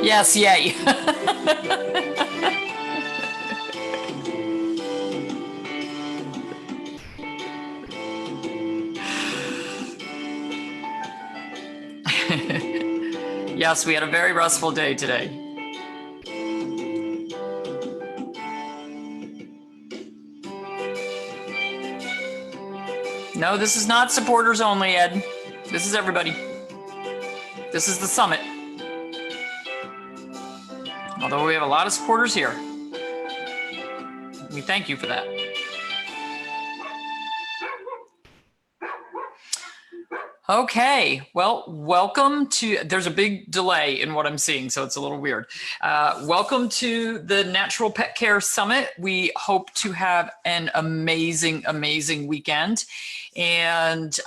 Yes, yay. Yes, we had a very restful day today. No, this is not supporters only, Ed. This is everybody. This is the summit. Although we have a lot of supporters here. We thank you for that. Okay, well, welcome to, there's a big delay in what I'm seeing, so it's a little weird. Welcome to the Natural Pet Care Summit. We hope to have an amazing, amazing weekend. And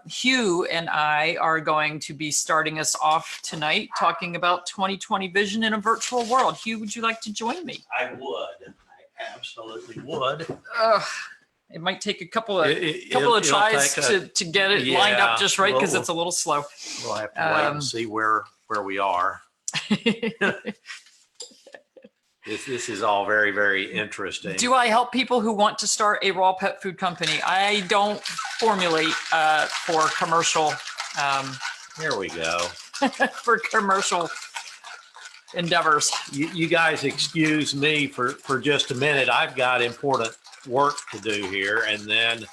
Hugh and I are going to be starting us off tonight talking about 2020 vision in a virtual world. Hugh, would you like to join me? I would. I absolutely would. It might take a couple of tries to get it lined up just right, because it's a little slow. We'll have to wait and see where we are. This is all very, very interesting. Do I help people who want to start a raw pet food company? I don't formulate for commercial. Here we go. For commercial endeavors. You guys excuse me for just a minute. I've got important work to do here, and then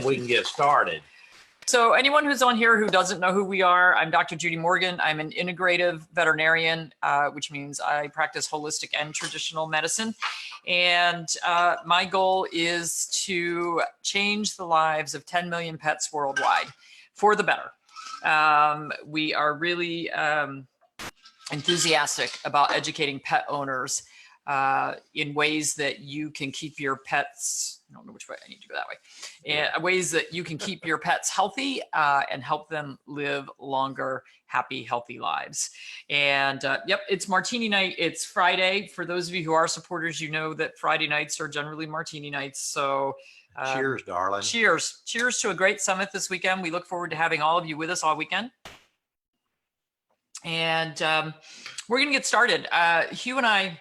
we can get started. So anyone who's on here who doesn't know who we are, I'm Dr. Judy Morgan. I'm an integrative veterinarian, which means I practice holistic and traditional medicine. And my goal is to change the lives of 10 million pets worldwide for the better. We are really enthusiastic about educating pet owners in ways that you can keep your pets, I don't know which way I need to go that way, and ways that you can keep your pets healthy and help them live longer, happy, healthy lives. And yep, it's Martini Night. It's Friday. For those of you who are supporters, you know that Friday nights are generally Martini nights. So cheers, darling. Cheers. Cheers to a great summit this weekend. We look forward to having all of you with us all weekend. And we're going to get started. Hugh and I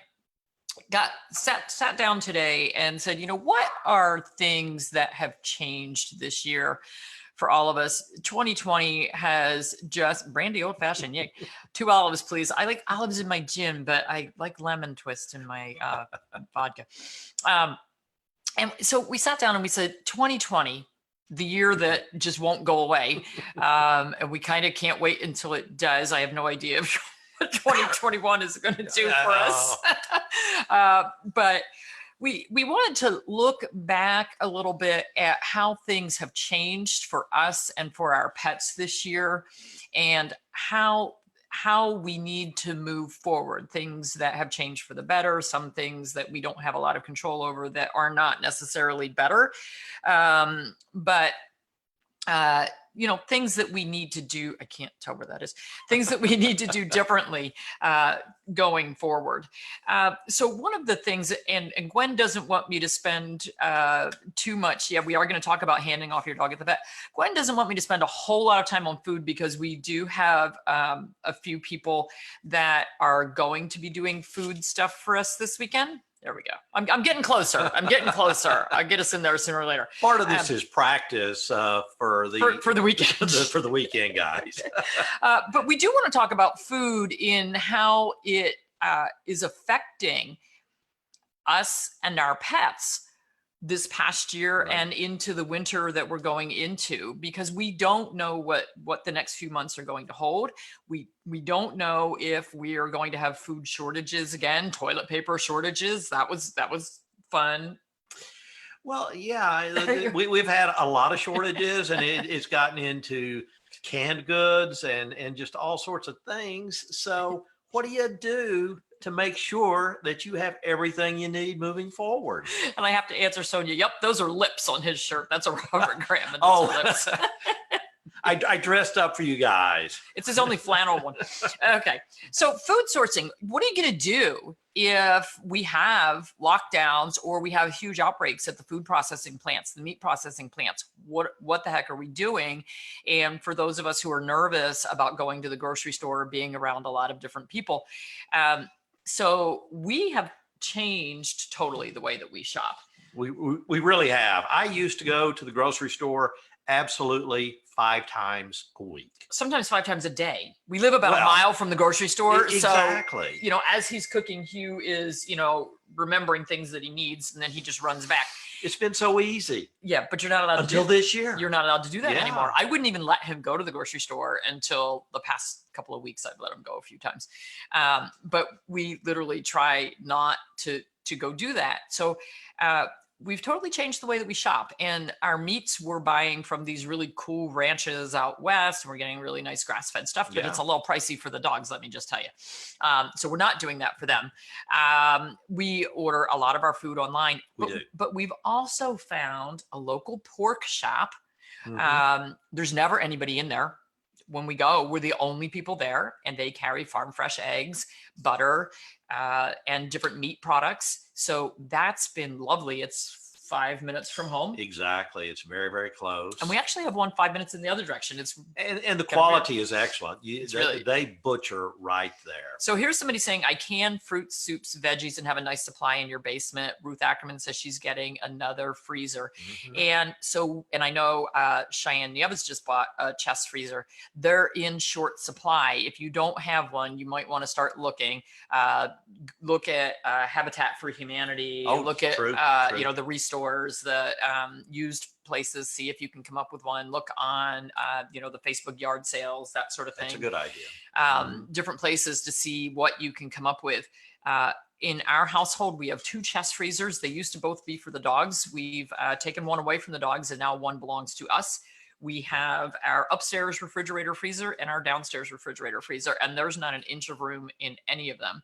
sat down today and said, you know, what are things that have changed this year for all of us? 2020 has just, brandy old fashioned, yay. 2 olives, please. I like olives in my gin, but I like lemon twist in my vodka. And so we sat down and we said, 2020, the year that just won't go away. And we kind of can't wait until it does. I have no idea what 2021 is going to do for us. But we wanted to look back a little bit at how things have changed for us and for our pets this year, and how we need to move forward. Things that have changed for the better, some things that we don't have a lot of control over that are not necessarily better. But you know, things that we need to do, I can't tell where that is, things that we need to do differently going forward. So one of the things, and Gwen doesn't want me to spend too much, yeah, we are going to talk about handing off your dog at the vet. Gwen doesn't want me to spend a whole lot of time on food because we do have a few people that are going to be doing food stuff for us this weekend. There we go. I'm getting closer. I'm getting closer. I'll get us in there sooner or later. Part of this is practice for the weekend. For the weekend, guys. But we do want to talk about food in how it is affecting us and our pets this past year, right, and into the winter that we're going into, because we don't know what the next few months are going to hold. We don't know if we are going to have food shortages again, toilet paper shortages. That was fun. Well, yeah, we've had a lot of shortages, and it's gotten into canned goods and just all sorts of things. So what do you do to make sure that you have everything you need moving forward? And I have to answer Sonia, yep, those are lips on his shirt. That's a Robert Graham. Oh, lips. I dressed up for you guys. It's his only flannel one. Okay. So food sourcing, what are you going to do if we have lockdowns or we have huge outbreaks at the food processing plants, the meat processing plants? What the heck are we doing? And for those of us who are nervous about going to the grocery store or being around a lot of different people, so we have changed totally the way that we shop. We really have. I used to go to the grocery store absolutely 5 times a week. Sometimes 5 times a day. We live about a mile from the grocery store. Exactly. So, as he's cooking, Hugh is, remembering things that he needs, and then he just runs back. It's been so easy. Yeah, but you're not allowed until this year. You're not allowed to do that anymore. I wouldn't even let him go to the grocery store until the past couple of weeks. I've let him go a few times. But we literally try not to go do that. So, we've totally changed the way that we shop, and our meats we're buying from these really cool ranches out west. And we're getting really nice grass-fed stuff, but it's a little pricey for the dogs. Let me just tell you. So we're not doing that for them. We order a lot of our food online, but we've also found a local pork shop. There's never anybody in there. When we go, we're the only people there, and they carry farm fresh eggs, butter, and different meat products. So that's been lovely. It's 5 minutes from home. Exactly. It's very, very close. And we actually have one 5 minutes in the other direction. It's and the quality is excellent. They butcher right there. So here's somebody saying, I can fruits, soups, veggies, and have a nice supply in your basement. Ruth Ackerman says she's getting another freezer. And I know Cheyenne Nieves just bought a chest freezer. They're in short supply. If you don't have one, you might want to start looking. Look at Habitat for Humanity. Look at the restores, the used places. See if you can come up with one. Look on the Facebook yard sales, that sort of thing. That's a good idea. Different places to see what you can come up with. In our household, we have 2 chest freezers. They used to both be for the dogs. We've taken one away from the dogs, and now one belongs to us. We have our upstairs refrigerator freezer and our downstairs refrigerator freezer, and there's not an inch of room in any of them.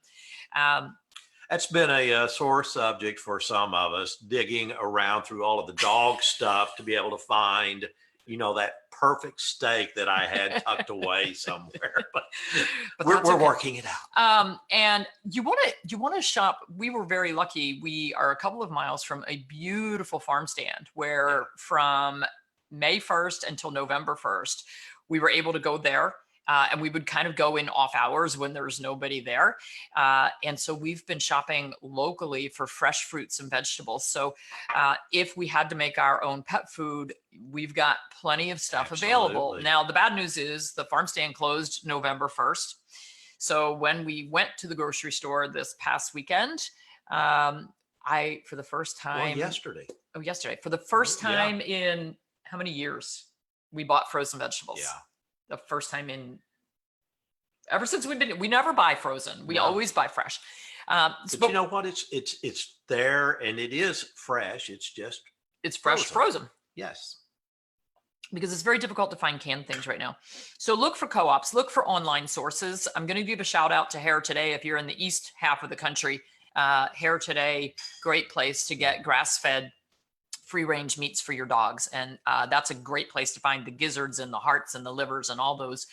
That's been a sore subject for some of us, digging around through all of the dog stuff to be able to find, that perfect steak that I had tucked away somewhere. But we're working it out. And you want to shop. We were very lucky. We are a couple of miles from a beautiful farm stand where from May 1st until November 1st, we were able to go there. And we would kind of go in off hours when there's nobody there. And so we've been shopping locally for fresh fruits and vegetables. So if we had to make our own pet food, we've got plenty of stuff available. Now, the bad news is the farm stand closed November 1st. So when we went to the grocery store this past weekend, for the first time. Yesterday. For the first time in how many years we bought frozen vegetables? Yeah. The first time ever since we never buy frozen. We always buy fresh. But you know what? It's there, and it is fresh. It's fresh frozen. Yes. Because it's very difficult to find canned things right now. So look for co-ops, look for online sources. I'm going to give a shout out to Hair Today. If you're in the east half of the country, Hair Today, great place to get grass-fed free range meats for your dogs. And that's a great place to find the gizzards and the hearts and the livers and all those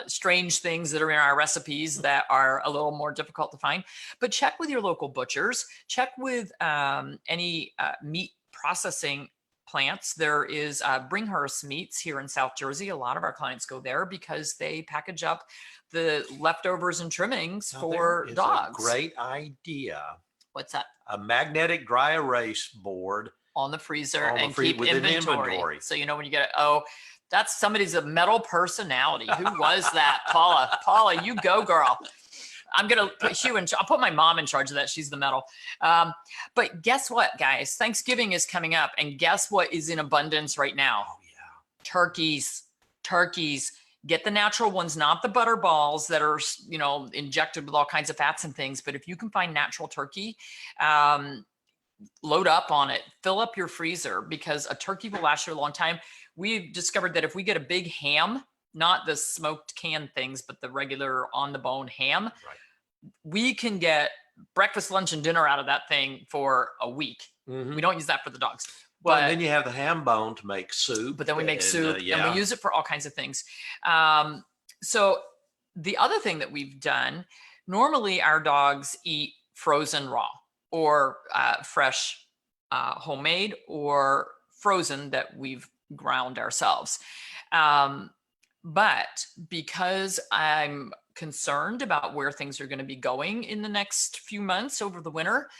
strange things that are in our recipes that are a little more difficult to find. But check with your local butchers, check with any meat processing plants. There is Bringhurst Meats here in South Jersey. A lot of our clients go there because they package up the leftovers and trimmings for dogs. A great idea. What's that? A magnetic dry erase board on the freezer and keep inventory. So when you get it, that's somebody's a metal personality. Who was that? Paula, you go, girl. I'm gonna put Hugh I'll put my mom in charge of that. She's the metal. But guess what, guys? Thanksgiving is coming up, and guess what is in abundance right now? Oh yeah, turkeys. Get the natural ones, not the butter balls that are injected with all kinds of fats and things. But if you can find natural turkey, load up on it, fill up your freezer, because a turkey will last you a long time. We've discovered that if we get a big ham, not the smoked canned things, but the regular on the bone ham, we can get breakfast, lunch, and dinner out of that thing for a week. We don't use that for the dogs. Well, and then you have the ham bone to make soup. But then we make soup yeah. and we use it for all kinds of things. So the other thing that we've done, normally our dogs eat frozen raw or fresh homemade or frozen that we've ground ourselves. But because I'm concerned about where things are going to be going in the next few months over the winter,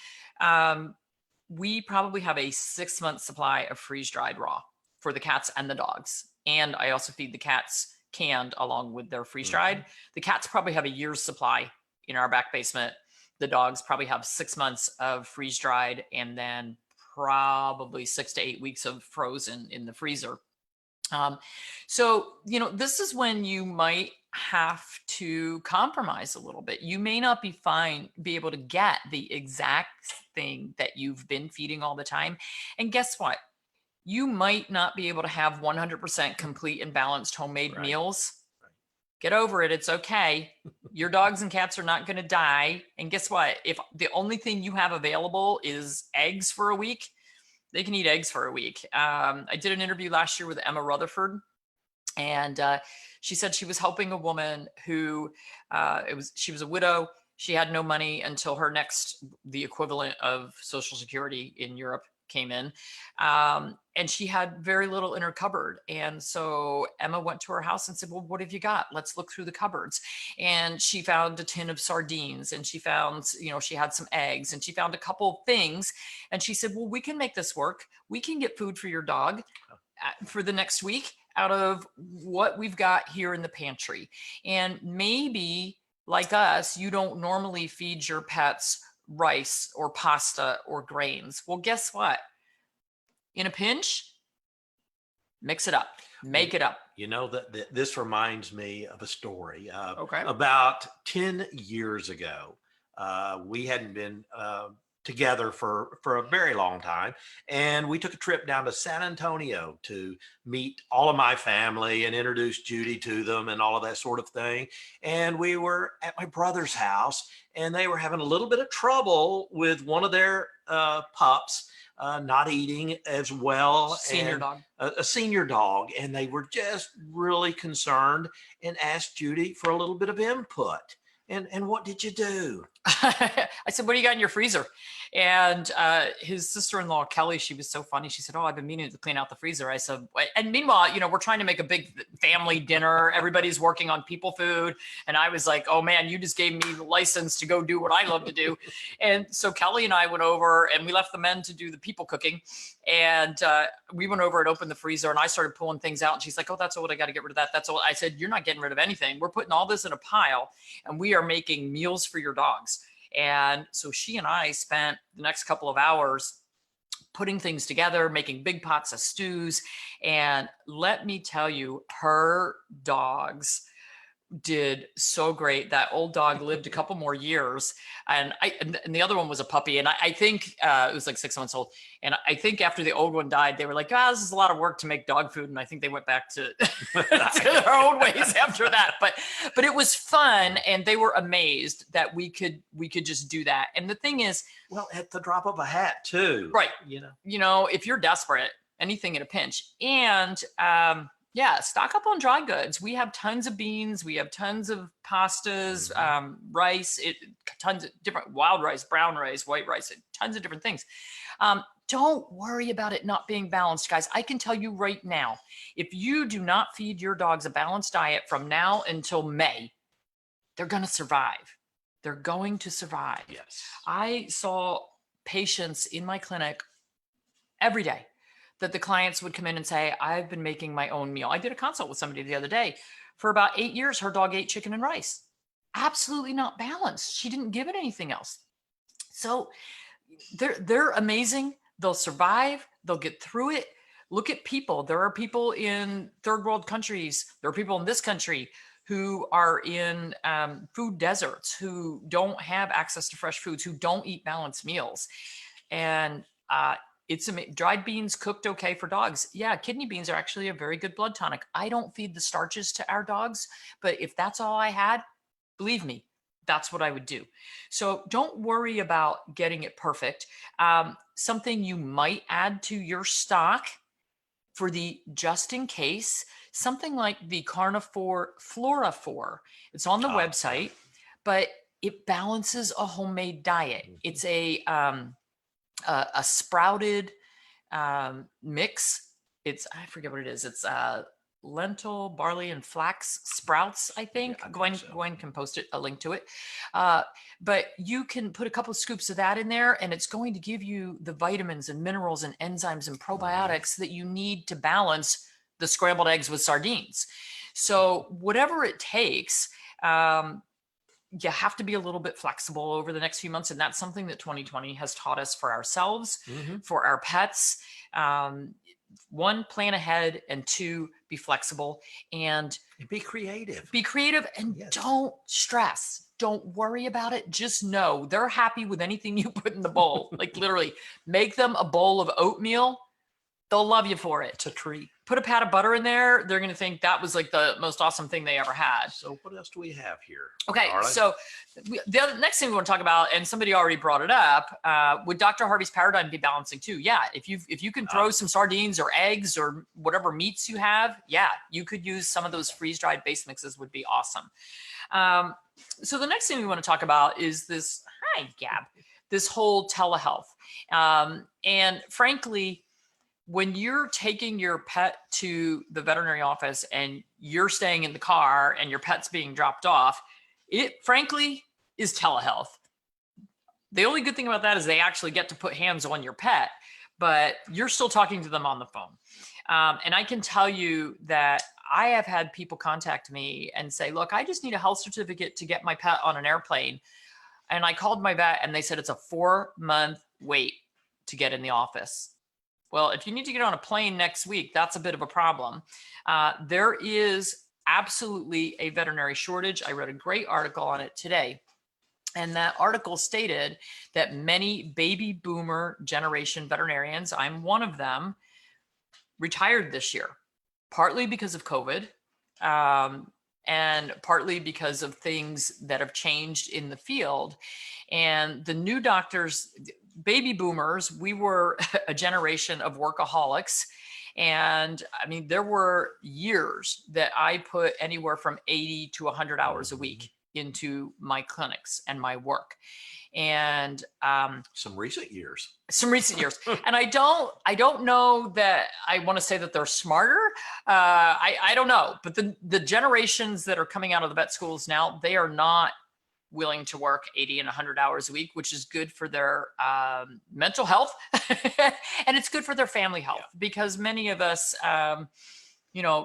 we probably have a 6-month supply of freeze-dried raw for the cats and the dogs. And I also feed the cats canned along with their freeze-dried. The cats probably have a year's supply in our back basement. The dogs probably have 6 months of freeze-dried and then probably 6 to 8 weeks of frozen in the freezer. So, this is when you might have to compromise a little bit. You may not be able to get the exact thing that you've been feeding all the time. And guess what? You might not be able to have 100% complete and balanced homemade meals. Get over it. It's okay. Your dogs and cats are not going to die. And guess what? If the only thing you have available is eggs for a week, they can eat eggs for a week. I did an interview last year with Emma Rutherford, and she said she was helping a woman who she was a widow. She had no money until the equivalent of Social Security in Europe came in. And she had very little in her cupboard. And so Emma went to her house and said, well, what have you got? Let's look through the cupboards. And she found a tin of sardines, and she found, she had some eggs, and she found a couple things. And she said, well, we can make this work. We can get food for your dog for the next week out of what we've got here in the pantry. And maybe like us, you don't normally feed your pets rice or pasta or grains. Well, guess what? In a pinch, mix it up, make it up. That this reminds me of a story. Okay. About 10 years ago, we hadn't been together for a very long time, and we took a trip down to San Antonio to meet all of my family and introduce Judy to them and all of that sort of thing. And we were at my brother's house, and they were having a little bit of trouble with one of their pups not eating as well. Senior dog. A senior dog. And they were just really concerned and asked Judy for a little bit of input. And what did you do? I said, what do you got in your freezer? And his sister-in-law, Kelly, she was so funny. She said, oh, I've been meaning to clean out the freezer. I said, and meanwhile, we're trying to make a big family dinner. Everybody's working on people food. And I was like, oh man, you just gave me the license to go do what I love to do. And so Kelly and I went over, and we left the men to do the people cooking. And we went over and opened the freezer, and I started pulling things out. And she's like, oh, that's old. I got to get rid of that. That's old. I said, you're not getting rid of anything. We're putting all this in a pile, and we are making meals for your dogs. And so she and I spent the next couple of hours putting things together, making big pots of stews. And let me tell you, her dogs did so great. That old dog lived a couple more years, and the other one was a puppy, and I think it was like 6 months old. And I think after the old one died, they were like, this is a lot of work to make dog food, and I think they went back to, to their own ways after that. But it was fun, and they were amazed that we could just do that. And the thing is, well, at the drop of a hat too, right? If you're desperate, anything in a pinch. And yeah, stock up on dry goods. We have tons of beans. We have tons of pastas, rice, tons of different wild rice, brown rice, white rice, tons of different things. Don't worry about it not being balanced, guys. I can tell you right now, if you do not feed your dogs a balanced diet from now until May, they're going to survive. They're going to survive. Yes. I saw patients in my clinic every day that the clients would come in and say, I've been making my own meal. I did a consult with somebody the other day. For about 8 years, her dog ate chicken and rice. Absolutely not balanced. She didn't give it anything else. So they're amazing. They'll survive. They'll get through it. Look at people. There are people in third world countries. There are people in this country who are in food deserts, who don't have access to fresh foods, who don't eat balanced meals. And it's dried beans cooked okay for dogs. Yeah, kidney beans are actually a very good blood tonic. I don't feed the starches to our dogs, but if that's all I had, believe me, That's what I would do. So don't worry about getting it perfect. Something you might add to your stock for the just in case, something like the Carnivore Florafor. It's on the website, but it balances a homemade diet. It's a sprouted mix. I forget what it is. It's lentil, barley, and flax sprouts, I think. Yeah, I Gwen, think so. Gwen can post a link to it. But you can put a couple of scoops of that in there, and it's going to give you the vitamins and minerals and enzymes and probiotics that you need to balance the scrambled eggs with sardines. So whatever it takes, you have to be a little bit flexible over the next few months. And that's something that 2020 has taught us for ourselves, for our pets. One, plan ahead, and two, be flexible and be creative. Be creative and don't stress. Don't worry about it. Just know they're happy with anything you put in the bowl. Like literally, make them a bowl of oatmeal. They'll love you for it. It's a treat. Put a pat of butter in there. They're going to think that was like the most awesome thing they ever had. So what else do we have here? Okay, so the next thing we want to talk about, and somebody already brought it up, would Dr. Harvey's paradigm be balancing too? Yeah, if you can throw some sardines or eggs or whatever meats you have, yeah, you could use some of those freeze-dried base mixes would be awesome. So the next thing we want to talk about is this, hi, Gab, this whole telehealth. And frankly, when you're taking your pet to the veterinary office and you're staying in the car and your pet's being dropped off, it frankly is telehealth. The only good thing about that is they actually get to put hands on your pet, but you're still talking to them on the phone. And I can tell you that I have had people contact me and say, look, I just need a health certificate to get my pet on an airplane. And I called my vet and they said it's a 4-month wait to get in the office. Well, if you need to get on a plane next week, that's a bit of a problem. There is absolutely a veterinary shortage. I read a great article on it today. And that article stated that many baby boomer generation veterinarians, I'm one of them, retired this year, partly because of COVID, and partly because of things that have changed in the field. And the new doctors, baby boomers, we were a generation of workaholics. And I mean, there were years that I put anywhere from 80 to 100 hours a week into my clinics and my work. And some recent years. And I don't know that I want to say that they're smarter. I don't know, but the generations that are coming out of the vet schools now, they are not willing to work 80 and 100 hours a week, which is good for their mental health. And it's good for their family health, because many of us,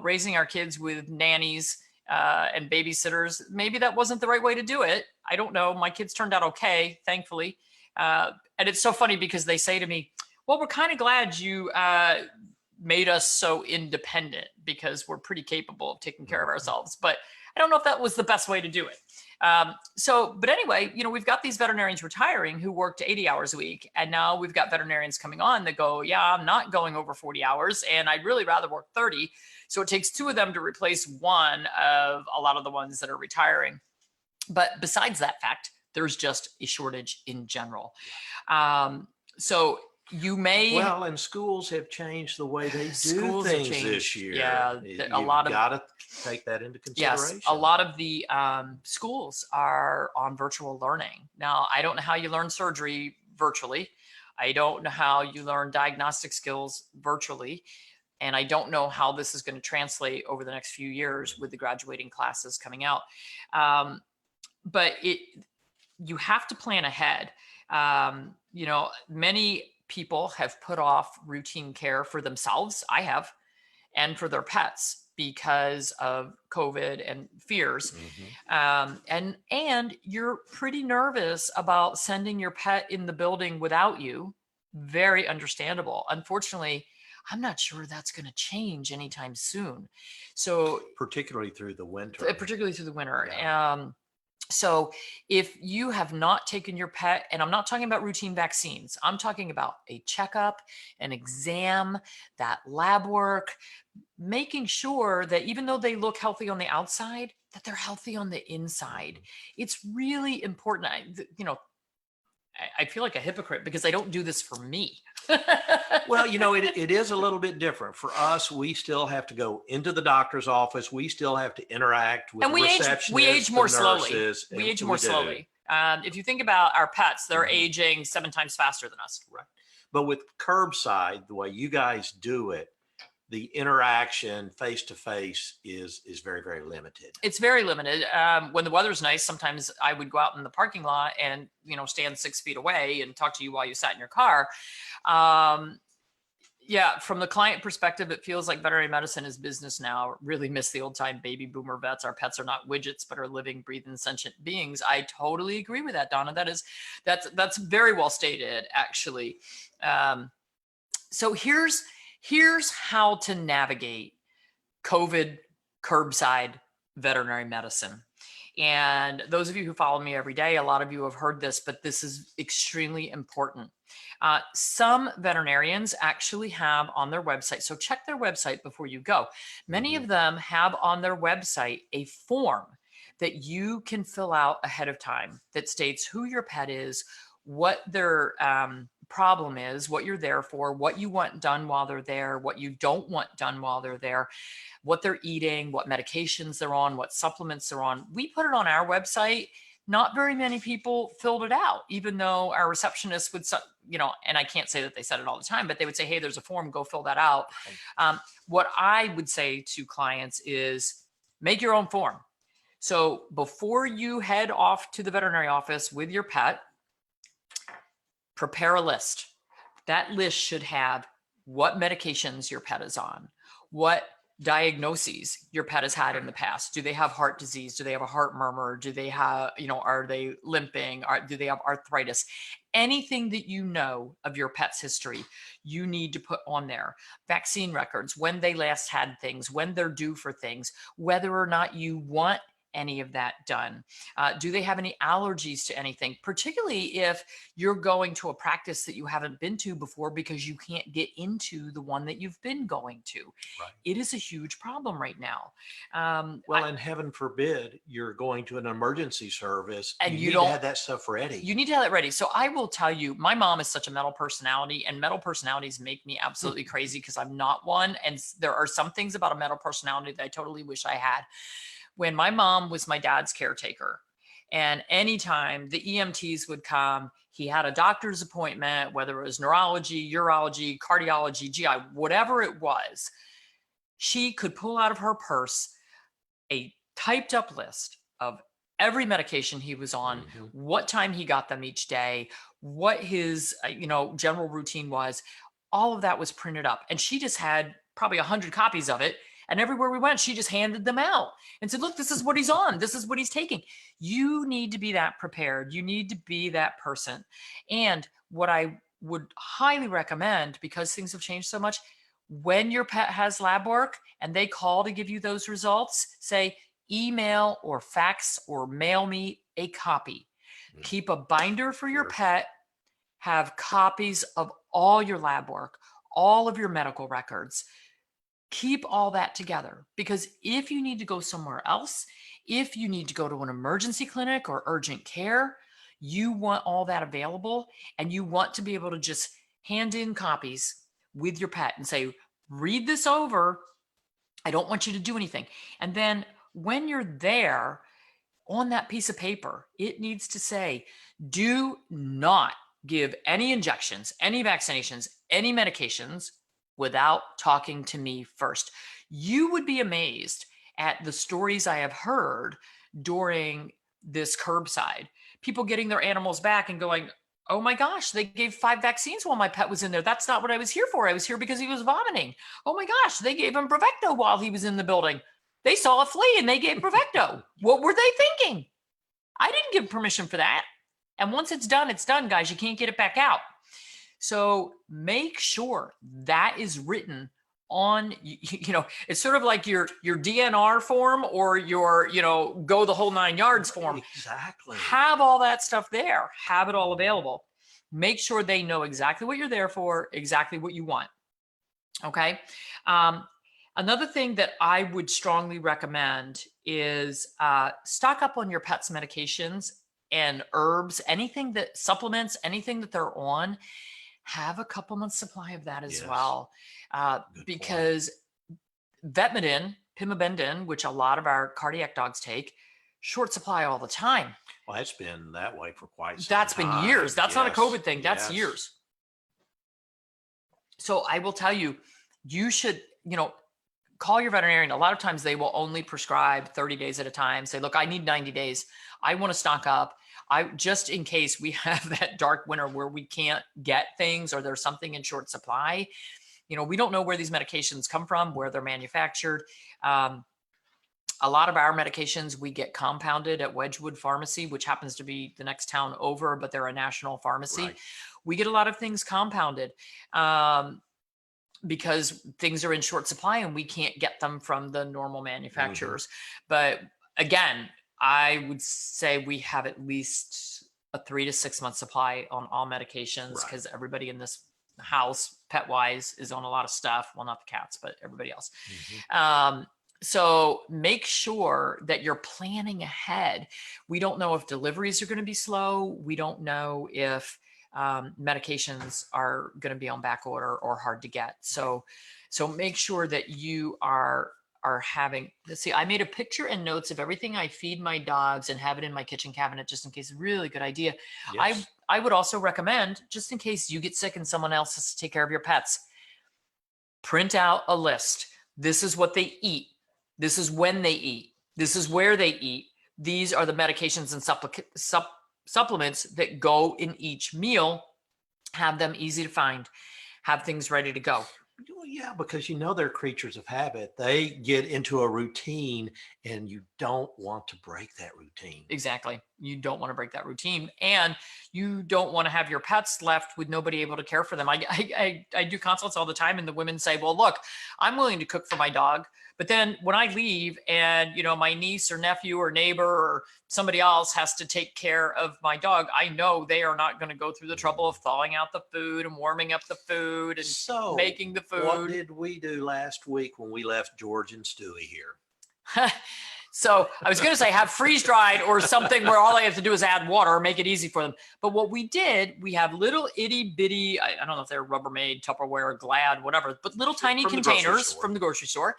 raising our kids with nannies and babysitters, maybe that wasn't the right way to do it. I don't know. My kids turned out okay, thankfully. And it's so funny because they say to me, well, we're kind of glad you made us so independent because we're pretty capable of taking care of ourselves. But I don't know if that was the best way to do it. But anyway, we've got these veterinarians retiring who worked 80 hours a week. And now we've got veterinarians coming on that go, yeah, I'm not going over 40 hours and I'd really rather work 30. So it takes 2 of them to replace one of a lot of the ones that are retiring. But besides that fact, there's just a shortage in general. So you may... Well, and schools have changed the way they do things this year. Yeah, You've got to take that into consideration. Yes, a lot of the schools are on virtual learning. Now, I don't know how you learn surgery virtually. I don't know how you learn diagnostic skills virtually. And I don't know how this is going to translate over the next few years with the graduating classes coming out. But you have to plan ahead. Many people have put off routine care for themselves. I have, and for their pets because of COVID and fears. And you're pretty nervous about sending your pet in the building without you. Very understandable. Unfortunately, I'm not sure that's going to change anytime soon. So particularly through the winter. Yeah. So if you have not taken your pet, and I'm not talking about routine vaccines, I'm talking about a checkup, an exam, that lab work, making sure that even though they look healthy on the outside, that they're healthy on the inside. It's really important. I feel like a hypocrite because I don't do this for me. Well, it is a little bit different for us. We still have to go into the doctor's office. We still have to interact with And the we age receptionists, more the slowly. nurses. We And age more do. slowly. If you think about our pets, they're Mhm. aging 7 times faster than us. Right. But with curbside, the way you guys do it, the interaction face to face is very, very limited. It's very limited. When the weather's nice, sometimes I would go out in the parking lot and stand 6 feet away and talk to you while you sat in your car. Yeah, from the client perspective, it feels like veterinary medicine is business now. Really miss the old time baby boomer vets. Our pets are not widgets, but are living, breathing, sentient beings. I totally agree with that, Donna. That's very well stated, actually. So here's how to navigate COVID curbside veterinary medicine. And those of you who follow me every day, a lot of you have heard this, but this is extremely important. Some veterinarians actually have on their website, so check their website before you go. Many of them have on their website a form that you can fill out ahead of time that states who your pet is, what their problem is, what you're there for, what you want done while they're there, what you don't want done while they're there, what they're eating, what medications they're on, what supplements they're on. We put it on our website. Not very many people filled it out, even though our receptionist would, and I can't say that they said it all the time, but they would say, hey, there's a form, go fill that out. What I would say to clients is make your own form. So before you head off to the veterinary office with your pet, prepare a list. That list should have what medications your pet is on, what diagnoses your pet has had in the past. Do they have heart disease? Do they have a heart murmur? Do they have, are they limping? Do they have arthritis? Anything that you know of your pet's history, you need to put on there. Vaccine records, when they last had things, when they're due for things, whether or not you want any of that done. Do they have any allergies to anything, particularly if you're going to a practice that you haven't been to before because you can't get into the one that you've been going to. Right. It is a huge problem right now. And heaven forbid you're going to an emergency service and you need to have that stuff ready. You need to have that ready. So I will tell you, my mom is such a metal personality, and metal personalities make me absolutely crazy because I'm not one. And there are some things about a metal personality that I totally wish I had. When my mom was my dad's caretaker, and anytime the EMTs would come, he had a doctor's appointment, whether it was neurology, urology, cardiology, GI, whatever it was, she could pull out of her purse a typed up list of every medication he was on, what time he got them each day, what his general routine was. All of that was printed up, and she just had probably 100 copies of it. And everywhere we went, she just handed them out and said, look, this is what he's on. This is what he's taking. You need to be that prepared. You need to be that person. And what I would highly recommend, because things have changed so much, when your pet has lab work and they call to give you those results, say, email or fax or mail me a copy. Keep a binder for your pet. Have copies of all your lab work, all of your medical records. Keep all that together, because if you need to go somewhere else, if you need to go to an emergency clinic or urgent care, you want all that available, and you want to be able to just hand in copies with your pet and say, read this over. I don't want you to do anything. And then when you're there, on that piece of paper, it needs to say, do not give any injections, any vaccinations, any medications without talking to me first. You would be amazed at the stories I have heard during this curbside. People getting their animals back and going, oh my gosh, they gave 5 vaccines while my pet was in there. That's not what I was here for. I was here because he was vomiting. Oh my gosh, they gave him Bravecto while he was in the building. They saw a flea and they gave Bravecto. What were they thinking? I didn't give permission for that. And once it's done, guys. You can't get it back out. So make sure that is written on, it's sort of like your DNR form or your, go the whole 9 yards form. Exactly. Have all that stuff there. Have it all available. Make sure they know exactly what you're there for, exactly what you want. Okay. Another thing that I would strongly recommend is stock up on your pet's medications and herbs, anything that supplements, anything that they're on. Have a couple months supply of that as well. Because Vetmedin, Pimabendin, which a lot of our cardiac dogs take, short supply all the time. Well, it's been that way for quite some That's time. been years. That's not a COVID thing. That's Yes. years. So I will tell you, you should, call your veterinarian. A lot of times they will only prescribe 30 days at a time. Say, look, I need 90 days. I want to stock up. Just in case we have that dark winter where we can't get things or there's something in short supply. We don't know where these medications come from, where they're manufactured. A lot of our medications we get compounded at Wedgwood Pharmacy, which happens to be the next town over, but they're a national pharmacy. Right. We get a lot of things compounded because things are in short supply and we can't get them from the normal manufacturers. But again, I would say we have at least a 3 to 6 month supply on all medications because everybody in this house, pet wise, is on a lot of stuff. Well, not the cats, but everybody else. So make sure that you're planning ahead. We don't know if deliveries are going to be slow. We don't know if medications are going to be on back order or hard to get. So make sure that you are having, let's see, I made a picture and notes of everything I feed my dogs and have it in my kitchen cabinet, just in case. Really good idea. Yes. I would also recommend, just in case you get sick and someone else has to take care of your pets, print out a list. This is what they eat. This is when they eat. This is where they eat. These are the medications and supplements that go in each meal. Have them easy to find. Have things ready to go. Well, yeah, because they're creatures of habit. They get into a routine and you don't want to break that routine. Exactly. You don't want to break that routine, and you don't want to have your pets left with nobody able to care for them. I do consults all the time and the women say, well, look, I'm willing to cook for my dog, but then when I leave and, my niece or nephew or neighbor or somebody else has to take care of my dog, I know they are not going to go through the trouble of thawing out the food and warming up the food and making the food. What did we do last week when we left George and Stewie here? So I was going to say have freeze dried or something where all I have to do is add water or make it easy for them. But what we did, we have little itty bitty, I don't know if they're Rubbermaid, Tupperware, Glad, whatever, but little tiny containers from the grocery store.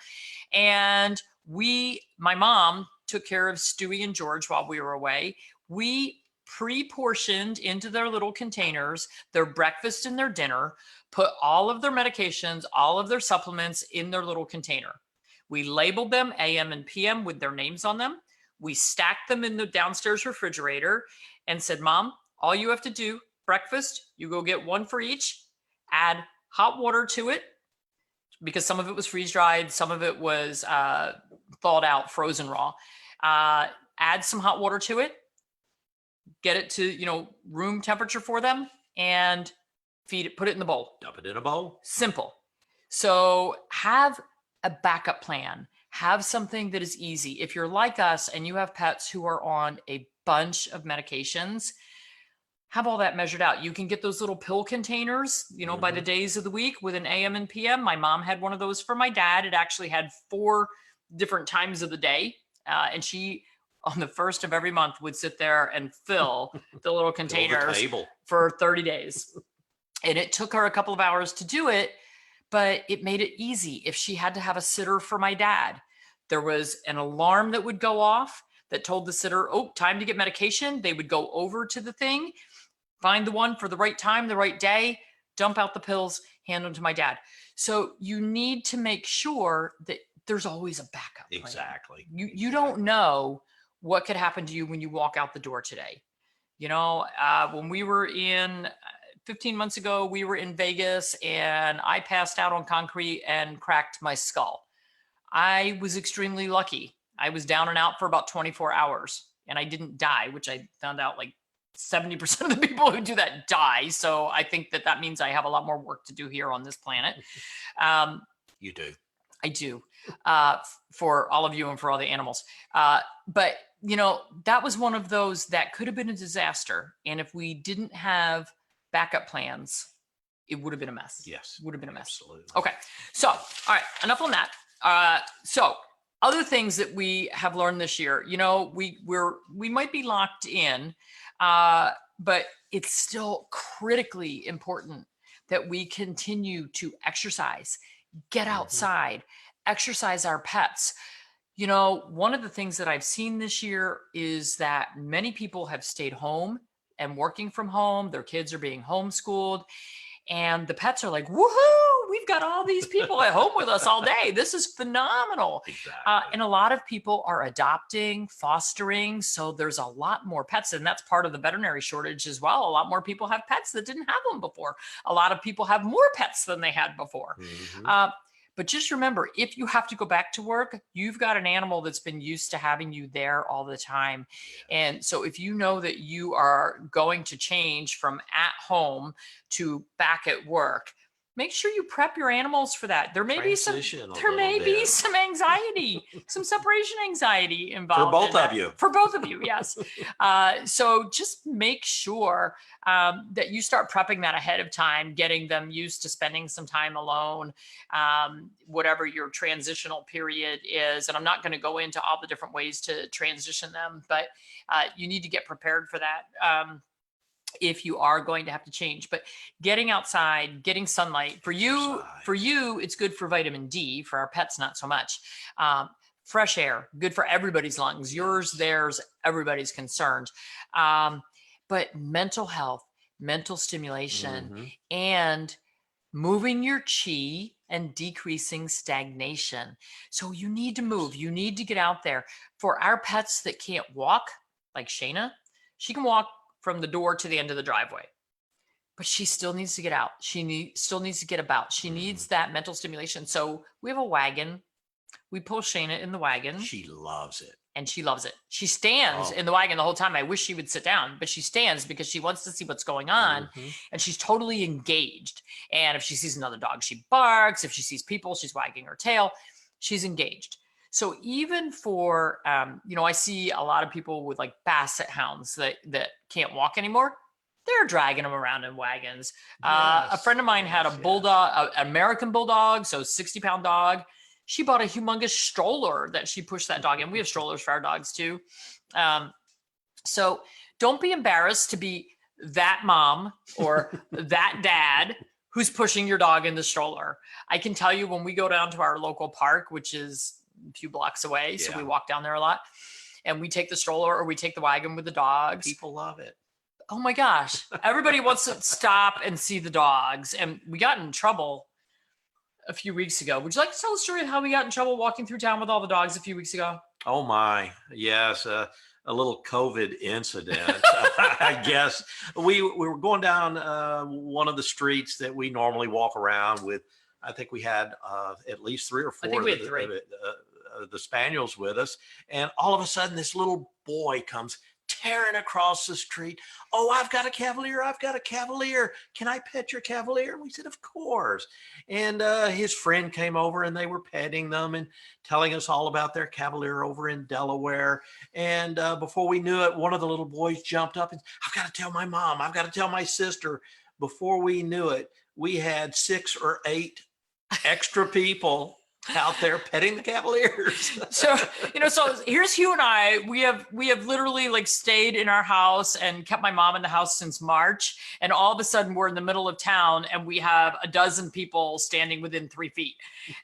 And my mom took care of Stewie and George while we were away. We pre-portioned into their little containers, their breakfast and their dinner, put all of their medications, all of their supplements in their little container. We labeled them AM and PM with their names on them. We stacked them in the downstairs refrigerator and said, Mom, all you have to do, breakfast, you go get one for each, add hot water to it, because some of it was freeze dried, some of it was thawed out, frozen raw. Add some hot water to it, get it to, room temperature for them, and feed it, put it in the bowl. Dump it in a bowl. Simple. So have a backup plan. Have something that is easy. If you're like us and you have pets who are on a bunch of medications, have all that measured out. You can get those little pill containers, by the days of the week with an AM and PM. My mom had one of those for my dad. It actually had 4 different times of the day. And she, on the first of every month, would sit there and fill the little containers for 30 days. And it took her a couple of hours to do it, but it made it easy. If she had to have a sitter for my dad, there was an alarm that would go off that told the sitter, oh, time to get medication. They would go over to the thing, find the one for the right time, the right day, dump out the pills, hand them to my dad. So you need to make sure that there's always a backup plan. Exactly. You don't know what could happen to you when you walk out the door today. When we were 15 months ago, we were in Vegas and I passed out on concrete and cracked my skull. I was extremely lucky. I was down and out for about 24 hours and I didn't die, which I found out like 70% of the people who do that die. So I think that means I have a lot more work to do here on this planet. You do. I do, for all of you and for all the animals. But that was one of those that could have been a disaster. And if we didn't have backup plans, it would have been a mess. Yes. Would have been a mess. Absolutely. Okay. So, all right, enough on that. So other things that we have learned this year, we might be locked in, but it's still critically important that we continue to exercise, get outside, exercise our pets. One of the things that I've seen this year is that many people have stayed home and working from home. Their kids are being homeschooled, and the pets are like, woohoo, we've got all these people at home with us all day. This is phenomenal. Exactly. And a lot of people are adopting, fostering. So there's a lot more pets. And that's part of the veterinary shortage as well. A lot more people have pets that didn't have them before. A lot of people have more pets than they had before. But just remember, if you have to go back to work, you've got an animal that's been used to having you there all the time. And so if you know that you are going to change from at home to back at work, make sure you prep your animals for that. There may be some anxiety, some separation anxiety involved. For both of you. For both of you, yes. So just make sure that you start prepping that ahead of time, getting them used to spending some time alone, whatever your transitional period is. And I'm not going to go into all the different ways to transition them, but you need to get prepared for that. If you are going to have to change, but getting outside, getting sunlight for you, it's good for vitamin D. For our pets, not so much. Fresh air, good for everybody's lungs, yours, theirs, everybody's concerned. But mental health, mental stimulation, and moving your chi and decreasing stagnation. So you need to move, you need to get out there. For our pets that can't walk, like Shayna, she can walk from the door to the end of the driveway, but she still needs to get out. She still needs to get about. She needs that mental stimulation. So we have a wagon. We pull Shayna in the wagon. She loves it. And she loves it. She stands in the wagon the whole time. I wish she would sit down, but she stands because she wants to see what's going on. And she's totally engaged. And if she sees another dog, she barks. If she sees people, she's wagging her tail. She's engaged. So even for, I see a lot of people with like basset hounds that can't walk anymore. They're dragging them around in wagons. A friend of mine had a bulldog, an American bulldog, so 60-pound dog. She bought a humongous stroller that she pushed that dog in. We have strollers for our dogs too. So don't be embarrassed to be that mom or that dad who's pushing your dog in the stroller. I can tell you when we go down to our local park, which is a few blocks away, so we walk down there a lot, and we take the stroller or we take the wagon with the dogs. People love it. Oh my gosh. Everybody wants to stop and see the dogs. And we got in trouble a few weeks ago. Would you like to tell the story of how we got in trouble walking through town with all the dogs a few weeks ago? Oh my, yes. A little COVID incident. I guess we were going down one of the streets that we normally walk around with. I think we had at least 3 or 4 I think we had 3. The spaniels with us. And all of a sudden this little boy comes tearing across the street. Oh, I've got a Cavalier. I've got a Cavalier. Can I pet your Cavalier? And we said, of course. And his friend came over and they were petting them and telling us all about their Cavalier over in Delaware. And before we knew it, one of the little boys jumped up and, I've got to tell my mom. I've got to tell my sister. Before we knew it, we had 6 or 8 extra people out there petting the Cavaliers. So here's Hugh and I, we have literally like stayed in our house and kept my mom in the house since March. And all of a sudden we're in the middle of town and we have a dozen people standing within 3 feet.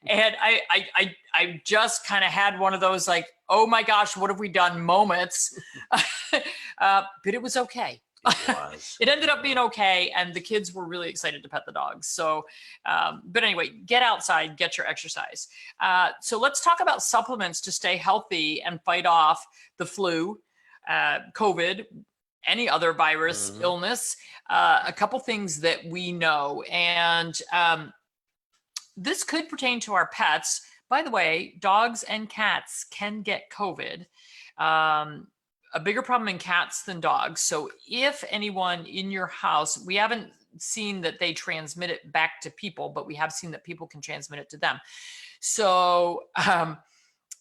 And I just kind of had one of those like, oh my gosh, what have we done moments? But it was okay. It ended up being okay, and the kids were really excited to pet the dogs. So, but anyway, get outside, get your exercise. So let's talk about supplements to stay healthy and fight off the flu, COVID, any other virus illness. A couple things that we know, and this could pertain to our pets. By the way, dogs and cats can get COVID. A bigger problem in cats than dogs. So if anyone in your house, we haven't seen that they transmit it back to people, but we have seen that people can transmit it to them. So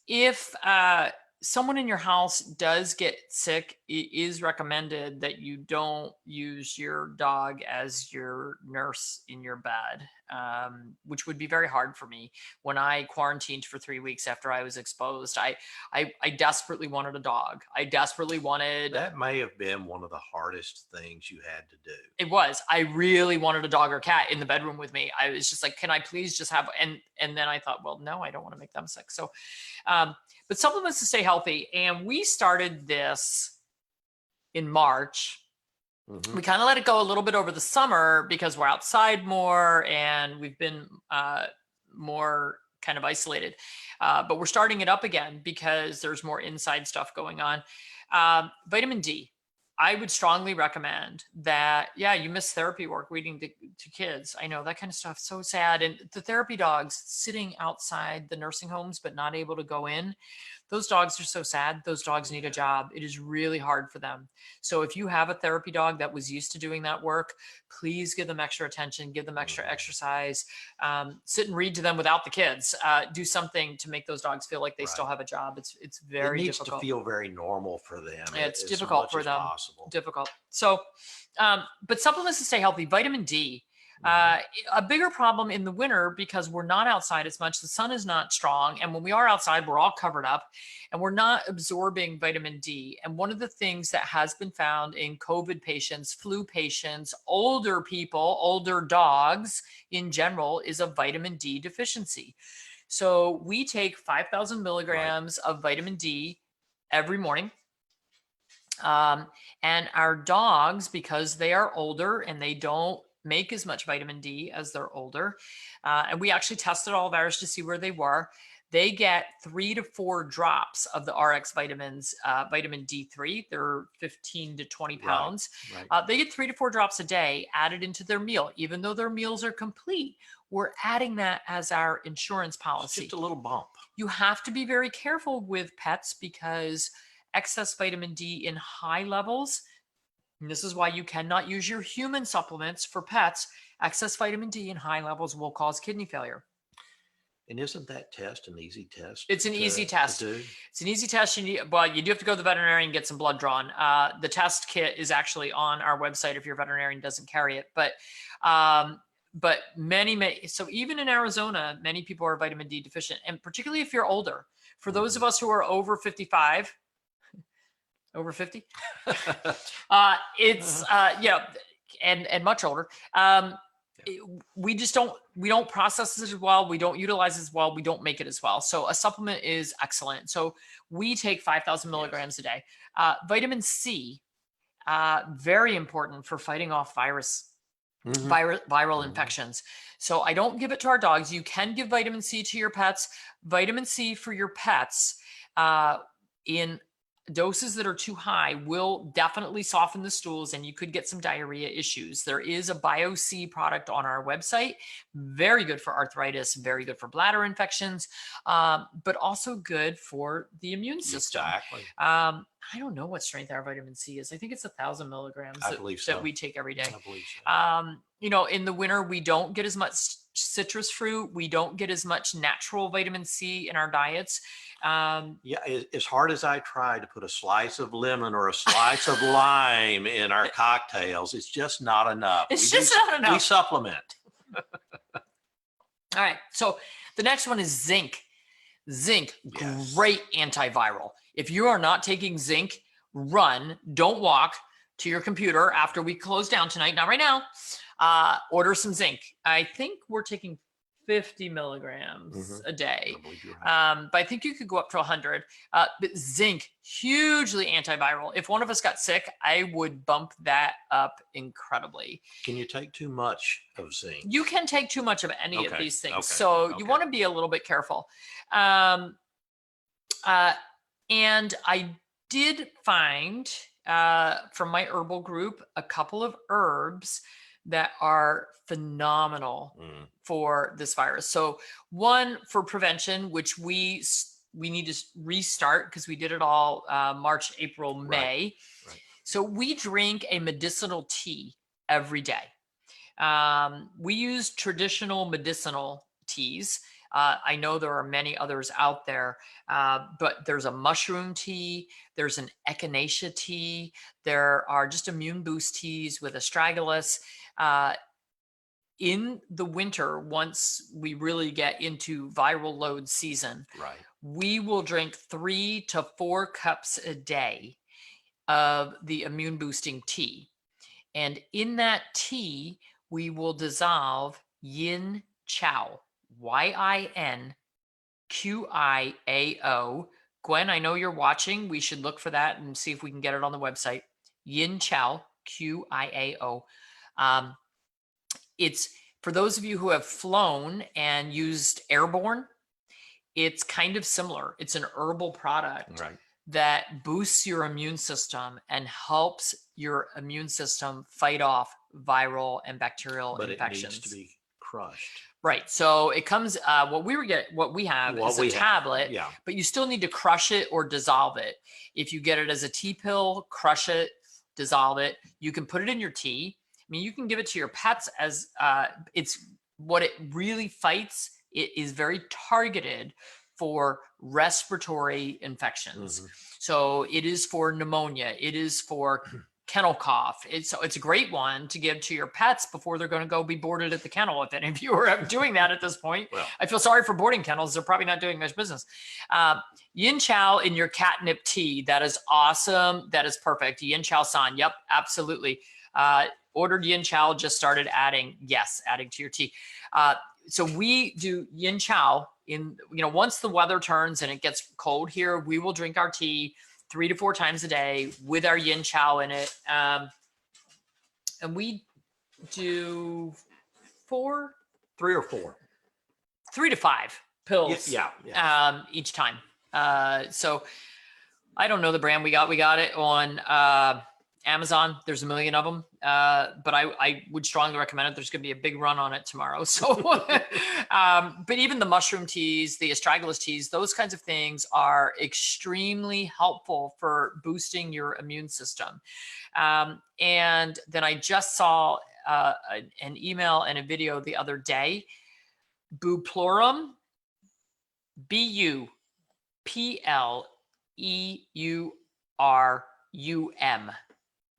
if someone in your house does get sick, it is recommended that you don't use your dog as your nurse in your bed, which would be very hard for me. When I quarantined for 3 weeks after I was exposed, I desperately wanted a dog. I desperately wanted. That may have been one of the hardest things you had to do. It was. I really wanted a dog or cat in the bedroom with me. I was just like, can I please just have, and then I thought, well, no, I don't want to make them sick. So, but supplements to stay healthy. And we started this in March. We kind of let it go a little bit over the summer because we're outside more and we've been more kind of isolated. But we're starting it up again because there's more inside stuff going on. Vitamin D. I would strongly recommend that. Yeah, you miss therapy work reading to kids. I know that kind of stuff. So sad. And the therapy dogs sitting outside the nursing homes, but not able to go in. Those dogs are so sad. Those dogs need a job. It is really hard for them. So if you have a therapy dog that was used to doing that work, please give them extra attention, give them extra exercise, sit and read to them without the kids, do something to make those dogs feel like they still have a job. It's very difficult. It needs to feel very normal for them. Yeah, it's difficult for them. Possible. Difficult. So, but supplements to stay healthy, vitamin D. A bigger problem in the winter because we're not outside as much. The sun is not strong. And when we are outside, we're all covered up and we're not absorbing vitamin D. And one of the things that has been found in COVID patients, flu patients, older people, older dogs in general is a vitamin D deficiency. So we take 5,000 milligrams of vitamin D every morning. And our dogs, because they are older and they don't make as much vitamin D as they're older. And we actually tested all of ours to see where they were. They get 3 to 4 drops of the RX vitamins, vitamin D3. They're 15 to 20 pounds. Right. They get 3 to 4 drops a day added into their meal, even though their meals are complete. We're adding that as our insurance policy. It's just a little bump. You have to be very careful with pets because excess vitamin D in high levels, and this is why you cannot use your human supplements for pets. Excess vitamin D in high levels will cause kidney failure. And isn't that test an easy test? It's an easy test. It's an easy test. You do have to go to the veterinarian and get some blood drawn. The test kit is actually on our website if your veterinarian doesn't carry it. But many, so even in Arizona, many people are vitamin D deficient, and particularly if you're older. For those of us who are over 55, over 50, it's and much older. We don't process it as well. We don't utilize it as well. We don't make it as well. So a supplement is excellent. So we take 5,000 milligrams a day. Vitamin C, very important for fighting off viral infections. So I don't give it to our dogs. You can give vitamin C to your pets. Vitamin C for your pets in doses that are too high will definitely soften the stools and you could get some diarrhea issues. There is a BioC product on our website, very good for arthritis, very good for bladder infections, but also good for the immune system. Exactly. I don't know what strength our vitamin C is. I think it's 1,000 milligrams that we take every day. I believe so. In the winter, we don't get as much citrus fruit. We don't get as much natural vitamin C in our diets. As hard as I try to put a slice of lemon or a slice of lime in our cocktails, it's just not enough. It's not enough. We supplement. All right. So the next one is zinc. Zinc, Yes. Great antiviral. If you are not taking zinc, run, don't walk to your computer after we close down tonight. Not right now. Order some zinc. I think we're taking 50 milligrams a day. I believe you're right. But I think you could go up to 100. But zinc, hugely antiviral. If one of us got sick, I would bump that up incredibly. Can you take too much of zinc? You can take too much of any of these things. Okay. So you want to be a little bit careful. And I did find from my herbal group a couple of herbs that are phenomenal for this virus. So one for prevention, which we need to restart because we did it all March, April, May. Right. So we drink a medicinal tea every day. We use traditional medicinal teas. I know there are many others out there, but there's a mushroom tea, there's an echinacea tea, there are just immune boost teas with astragalus. In the winter, once we really get into viral load season, Right. we will drink 3 to 4 cups a day of the immune boosting tea. And in that tea, we will dissolve yin chow, YINQIAO. Gwen, I know you're watching. We should look for that and see if we can get it on the website. Yin chow, QIAO. It's for those of you who have flown and used airborne, it's kind of similar. It's an herbal product that boosts your immune system and helps your immune system fight off viral and bacterial infections. It needs to be crushed. Right. So it comes, what we have is a tablet, but you still need to crush it or dissolve it. If you get it as a tea pill, crush it, dissolve it. You can put it in your tea. I mean, you can give it to your pets as it's what it really fights. It is very targeted for respiratory infections. So it is for pneumonia. It is for kennel cough. It's a great one to give to your pets before they're going to go be boarded at the kennel. If any of you are doing that at this point, well, I feel sorry for boarding kennels. They're probably not doing much business. Yin chow in your catnip tea. That is awesome. That is perfect. Yin chow san. Yep, absolutely. Ordered yin chow, just started adding to your tea. So we do yin chow in, once the weather turns and it gets cold here, we will drink our tea 3 to 4 times a day with our yin chow in it. And we do 3 or 4, 3 to 5 pills each time. So I don't know the brand we got. We got it on Amazon. There's a million of them, but I would strongly recommend it. There's going to be a big run on it tomorrow. So, but even the mushroom teas, the astragalus teas, those kinds of things are extremely helpful for boosting your immune system. And then I just saw an email and a video the other day. Buplorum, BUPLEURUM.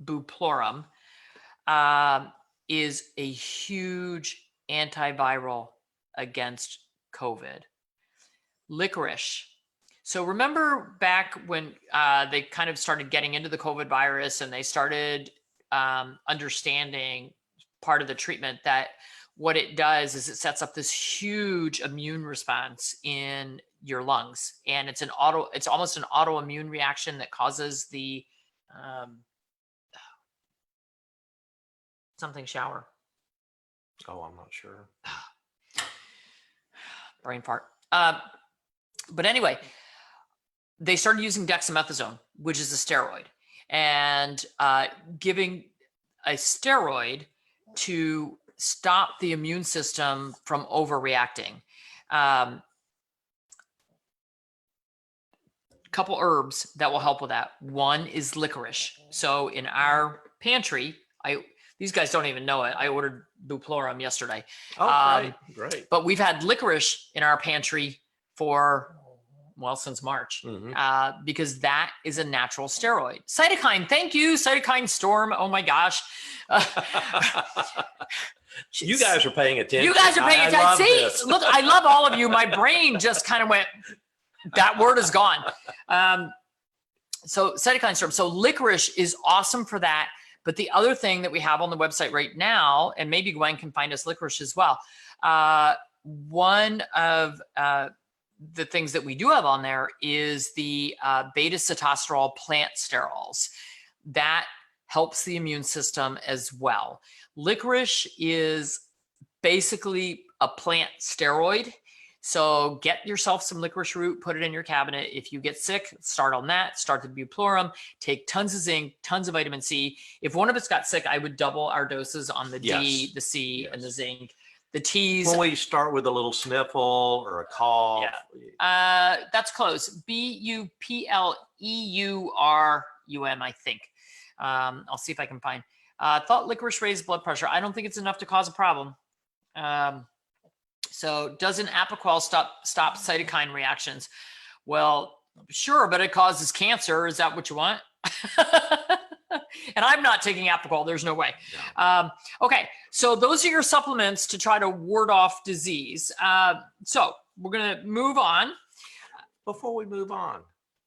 Buplorum is a huge antiviral against COVID. Licorice. So remember back when they kind of started getting into the COVID virus and they started understanding part of the treatment, that what it does is it sets up this huge immune response in your lungs, and it's almost an autoimmune reaction that causes the something shower. Oh, I'm not sure. Brain fart. But anyway, they started using dexamethasone, which is a steroid, and giving a steroid to stop the immune system from overreacting. Couple herbs that will help with that. One is licorice. So in our pantry, these guys don't even know it. I ordered Buplorum yesterday. Oh, great. But we've had licorice in our pantry since March, because that is a natural steroid. Cytokine, thank you, Cytokine Storm. Oh my gosh. You guys are paying attention. You guys are paying attention. See, look, I love all of you. My brain just kind of went, that word is gone. So cytokine storm. So licorice is awesome for that. But the other thing that we have on the website right now, and maybe Gwen can find us licorice as well. One of the things that we do have on there is the beta-sitosterol plant sterols. That helps the immune system as well. Licorice is basically a plant steroid. So get yourself some licorice root, put it in your cabinet. If you get sick, start on that. Start the Buplorum. Take tons of zinc, tons of vitamin C. If one of us got sick, I would double our doses on the D, the C, and the zinc. The teas. When we start with a little sniffle or a cough. That's close. BUPLEURUM, I think. I'll see if I can find. Thought licorice raised blood pressure. I don't think it's enough to cause a problem. So doesn't Apoquel stop cytokine reactions? Well, sure, but it causes cancer. Is that what you want? And I'm not taking Apoquel. There's no way. No. Okay, so those are your supplements to try to ward off disease. So we're going to move on. Before we move on,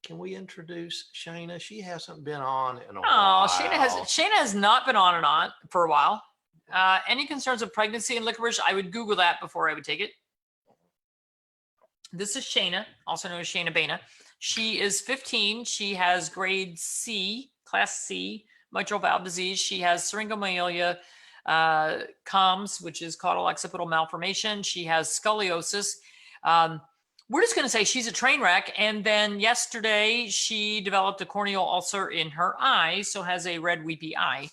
can we introduce Shayna? She hasn't been on in a Oh, while. Shayna has not been on and on for a while. Any concerns of pregnancy and licorice? I would Google that before I would take it. This is Shayna, also known as Shayna Bana. She is 15. She has grade C, class C, mitral valve disease. She has syringomyelia, COMS, which is caudal occipital malformation. She has scoliosis. We're just going to say she's a train wreck. And then yesterday she developed a corneal ulcer in her eye, so has a red weepy eye.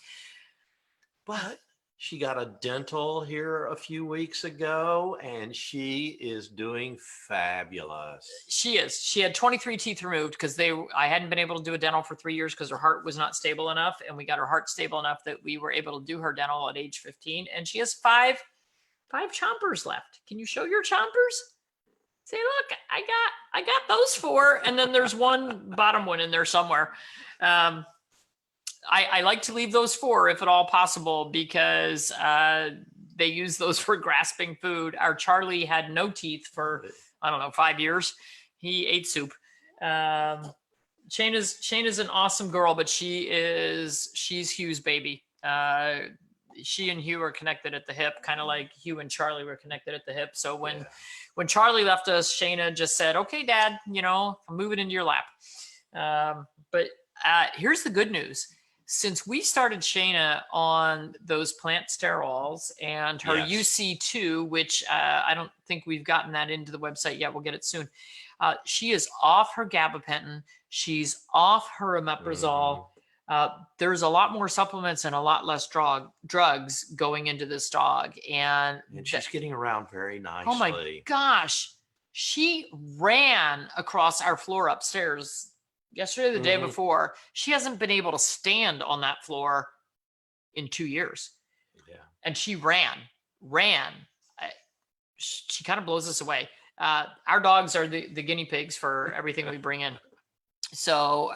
But she got a dental here a few weeks ago, and she is doing fabulous. She is. She had 23 teeth removed because I hadn't been able to do a dental for 3 years because her heart was not stable enough, and we got her heart stable enough that we were able to do her dental at age 15. And she has five chompers left. Can you show your chompers? Say, look, I got those 4, and then there's one bottom one in there somewhere. I like to leave those 4 if at all possible because they use those for grasping food. Our Charlie had no teeth for, I don't know, 5 years. He ate soup. Shayna's an awesome girl, but she's Hugh's baby. She and Hugh are connected at the hip, kind of like Hugh and Charlie were connected at the hip. So when Charlie left us, Shayna just said, okay, Dad, I'll move it into your lap. But here's the good news. Since we started Shayna on those plant sterols and her UC2, which I don't think we've gotten that into the website yet. We'll get it soon. She is off her gabapentin. She's off her omeprazole. There's a lot more supplements and a lot less drugs going into this dog. And she's getting around very nicely. Oh my gosh. She ran across our floor upstairs yesterday, the day before. She hasn't been able to stand on that floor in 2 years. Yeah. And she ran. She kind of blows us away. Our dogs are the guinea pigs for everything we bring in. So,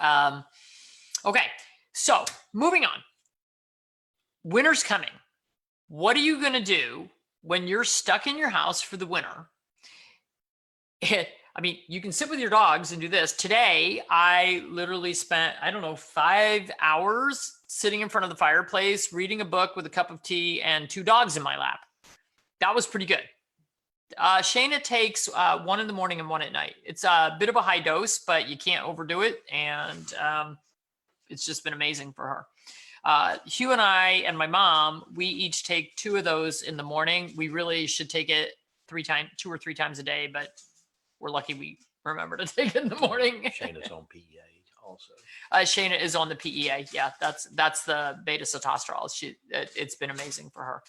okay. So moving on. Winter's coming. What are you going to do when you're stuck in your house for the winter? I mean, you can sit with your dogs and do this. Today, I literally spent, 5 hours sitting in front of the fireplace, reading a book with a cup of tea and 2 dogs in my lap. That was pretty good. Shayna takes 1 in the morning and 1 at night. It's a bit of a high dose, but you can't overdo it. And it's just been amazing for her. Hugh and I and my mom, we each take 2 of those in the morning. We really should take it 2 or 3 times a day, but we're lucky we remember to take it in the morning. Shayna's on PEA also. Shayna is on the PEA. Yeah, that's the beta sitosterol. It's been amazing for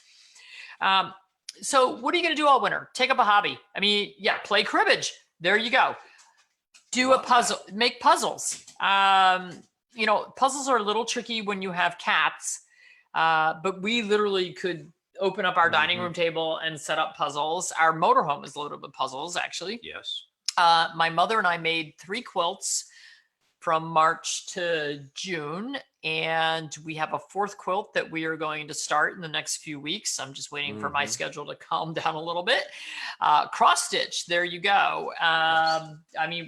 her. So what are you going to do all winter? Take up a hobby. I mean, play cribbage. There you go. Do a puzzle. Make puzzles. Puzzles are a little tricky when you have cats, but we literally could open up our dining room table and set up puzzles. Our motorhome is loaded with puzzles, actually. Yes. My mother and I made 3 quilts from March to June, and we have a 4th quilt that we are going to start in the next few weeks. I'm just waiting for my schedule to calm down a little bit. Cross stitch, there you go.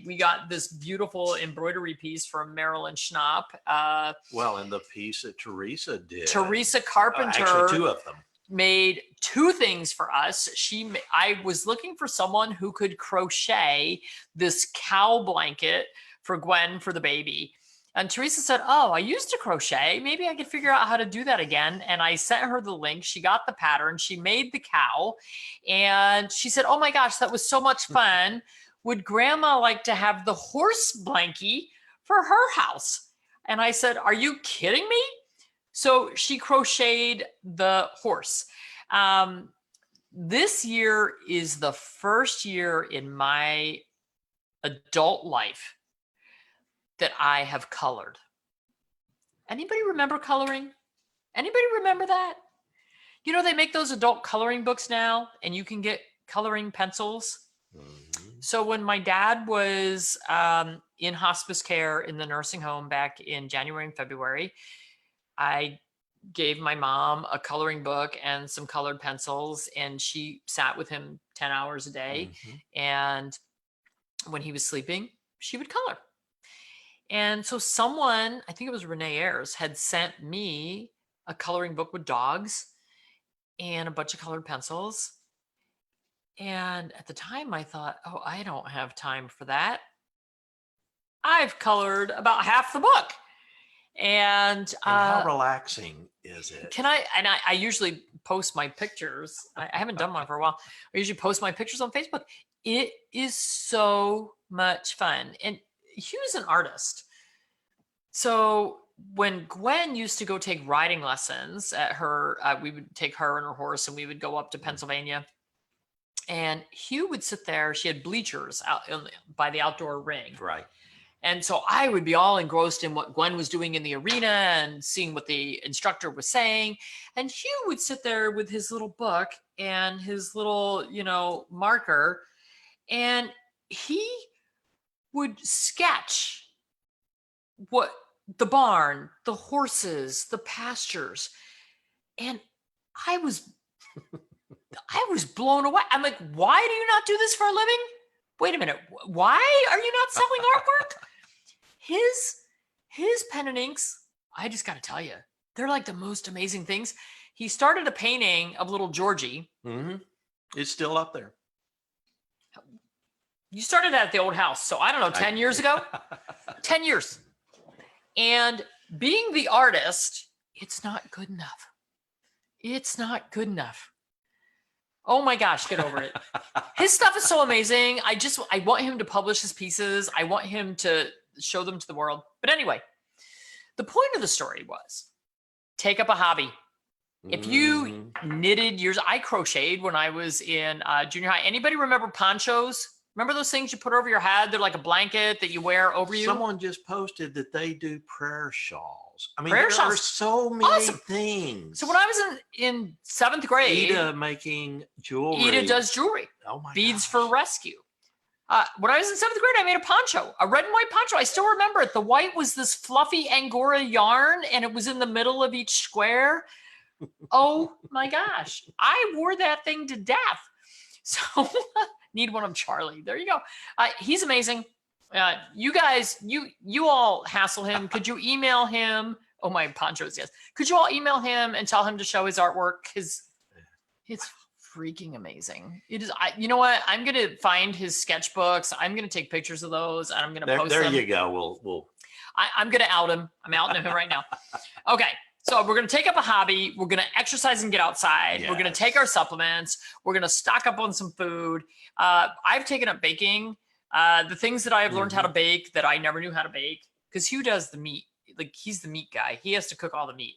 We got this beautiful embroidery piece from Marilyn Schnapp. And the piece that Teresa did. Teresa Carpenter. Actually, 2 of them. Made 2 things for us. I was looking for someone who could crochet this cow blanket for Gwen for the baby. And Teresa said, oh, I used to crochet. Maybe I could figure out how to do that again. And I sent her the link. She got the pattern. She made the cow. And she said, oh my gosh, that was so much fun. Would grandma like to have the horse blankie for her house? And I said, are you kidding me? So she crocheted the horse. This year is the first year in my adult life that I have colored. Anybody remember coloring? Anybody remember that? You know, they make those adult coloring books now, and you can get coloring pencils. So when my dad was in hospice care in the nursing home back in January and February, I gave my mom a coloring book and some colored pencils, and she sat with him 10 hours a day. And when he was sleeping, she would color. And so someone, I think it was Renee Ayers, had sent me a coloring book with dogs and a bunch of colored pencils. And at the time I thought, oh, I don't have time for that. I've colored about half the book. And how relaxing is it? I usually post my pictures. I haven't done one for a while. I usually post my pictures on Facebook. It is so much fun. And Hugh's an artist. So when Gwen used to go take riding lessons at her, we would take her and her horse and we would go up to Pennsylvania. And Hugh would sit there. She had bleachers out by the outdoor ring. Right. And so I would be all engrossed in what Gwen was doing in the arena and seeing what the instructor was saying. And Hugh would sit there with his little book and his little, marker. And he would sketch what the barn, the horses, the pastures. And I was blown away. I'm like, why do you not do this for a living? Wait a minute. Why are you not selling artwork? His pen and inks, I just got to tell you, they're like the most amazing things. He started a painting of little Georgie. It's still up there. You started that at the old house. So I don't know, 10 years ago, 10 years. And being the artist, it's not good enough. It's not good enough. Oh my gosh, get over it. His stuff is so amazing. I want him to publish his pieces. I want him to show them to the world. But anyway, the point of the story was take up a hobby. If you knitted I crocheted when I was in junior high. Anybody remember ponchos? Remember those things you put over your head? They're like a blanket that you wear over you. Someone just posted that they do prayer shawls. I mean, Prayer there shawls. are so many things. So when I was in 7th grade, Ida making jewelry. Ida does jewelry. Oh my Beads gosh. for rescue. When I was in 7th grade, I made a poncho, a red and white poncho. I still remember it. The white was this fluffy Angora yarn, and it was in the middle of each square. Oh my gosh. I wore that thing to death. So need one of Charlie. There you go. He's amazing. You guys, you all hassle him. Could you email him? Oh, my ponchos, yes. Could you all email him and tell him to show his artwork? Because it's freaking amazing. It is. You know what? I'm going to find his sketchbooks. I'm going to take pictures of those, and I'm going to post them. There you go. We'll. I'm going to out him. I'm outing him right now. Okay. So we're going to take up a hobby. We're going to exercise and get outside. Yes. We're going to take our supplements. We're going to stock up on some food. I've taken up baking. The things that I have learned how to bake that I never knew how to bake, because Hugh does the meat. Like, he's the meat guy. He has to cook all the meat.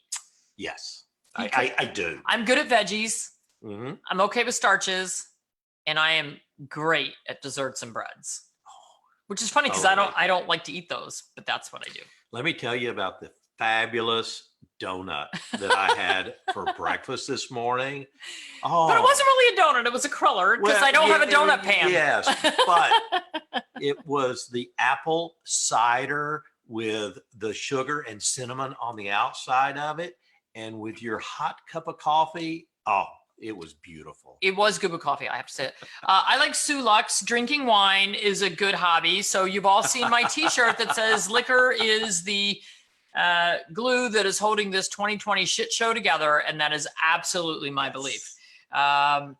Yes, I do. I'm good at veggies. I'm okay with starches. And I am great at desserts and breads, which is funny because I don't like to eat those, but that's what I do. Let me tell you about the fabulous donut that I had for breakfast this morning. Oh, but it wasn't really a donut. It was a cruller because I don't have a donut pan. Yes, but it was the apple cider with the sugar and cinnamon on the outside of it. And with your hot cup of coffee, it was beautiful. It was good with coffee, I have to say. I like Sulux. Drinking wine is a good hobby. So you've all seen my t-shirt that says liquor is the glue that is holding this 2020 shit show together. And that is absolutely my belief. And,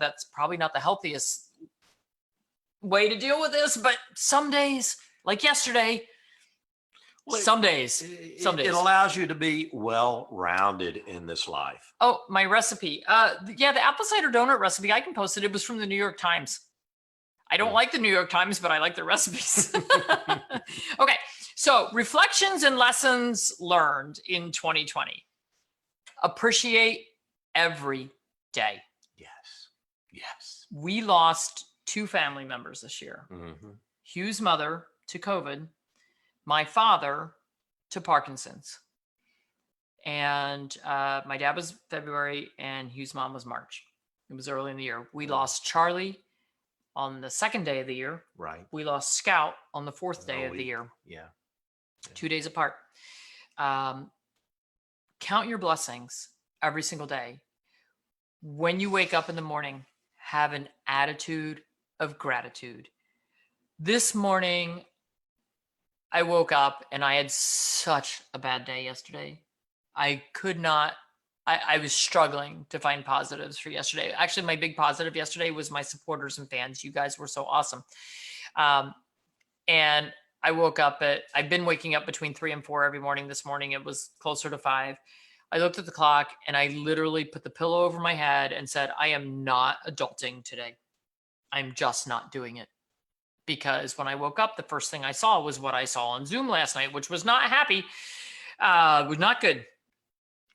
that's probably not the healthiest way to deal with this. But some days, like yesterday, some days. It allows you to be well-rounded in this life. Oh, my recipe. The apple cider donut recipe, I can post it. It was from the New York Times. I don't like the New York Times, but I like their recipes. Okay. So reflections and lessons learned in 2020. Appreciate every day. Yes. We lost 2 family members this year. Hugh's mother to COVID, my father to Parkinson's. And my dad was February and Hugh's mom was March. It was early in the year. We lost Charlie on the second day of the year. Right. We lost Scout on the fourth day of the year. Yeah. 2 days apart. Count your blessings every single day. When you wake up in the morning, have an attitude of gratitude. This morning, I woke up and I had such a bad day yesterday. I could not, I was struggling to find positives for yesterday. Actually, my big positive yesterday was my supporters and fans. You guys were so awesome. And I woke up I've been waking up between 3 and 4 every morning. This morning, it was closer to 5. I looked at the clock and I literally put the pillow over my head and said, I am not adulting today. I'm just not doing it. Because when I woke up, the first thing I saw was what I saw on Zoom last night, which was not happy, was not good.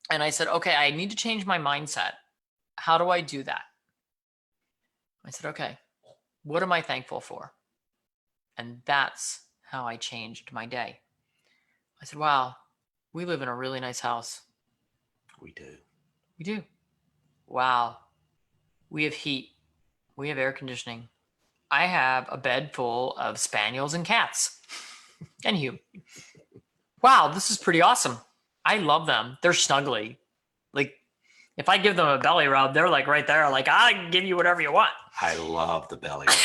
And I said, okay, I need to change my mindset. How do I do that? I said, okay, what am I thankful for? And that's how I changed my day. I said, wow, we live in a really nice house. We do. We do. Wow. We have heat. We have air conditioning. I have a bed full of spaniels and cats and Hugh. Wow, this is pretty awesome. I love them. They're snuggly. Like, if I give them a belly rub, they're like right there. Like, I can give you whatever you want. I love the belly rubs.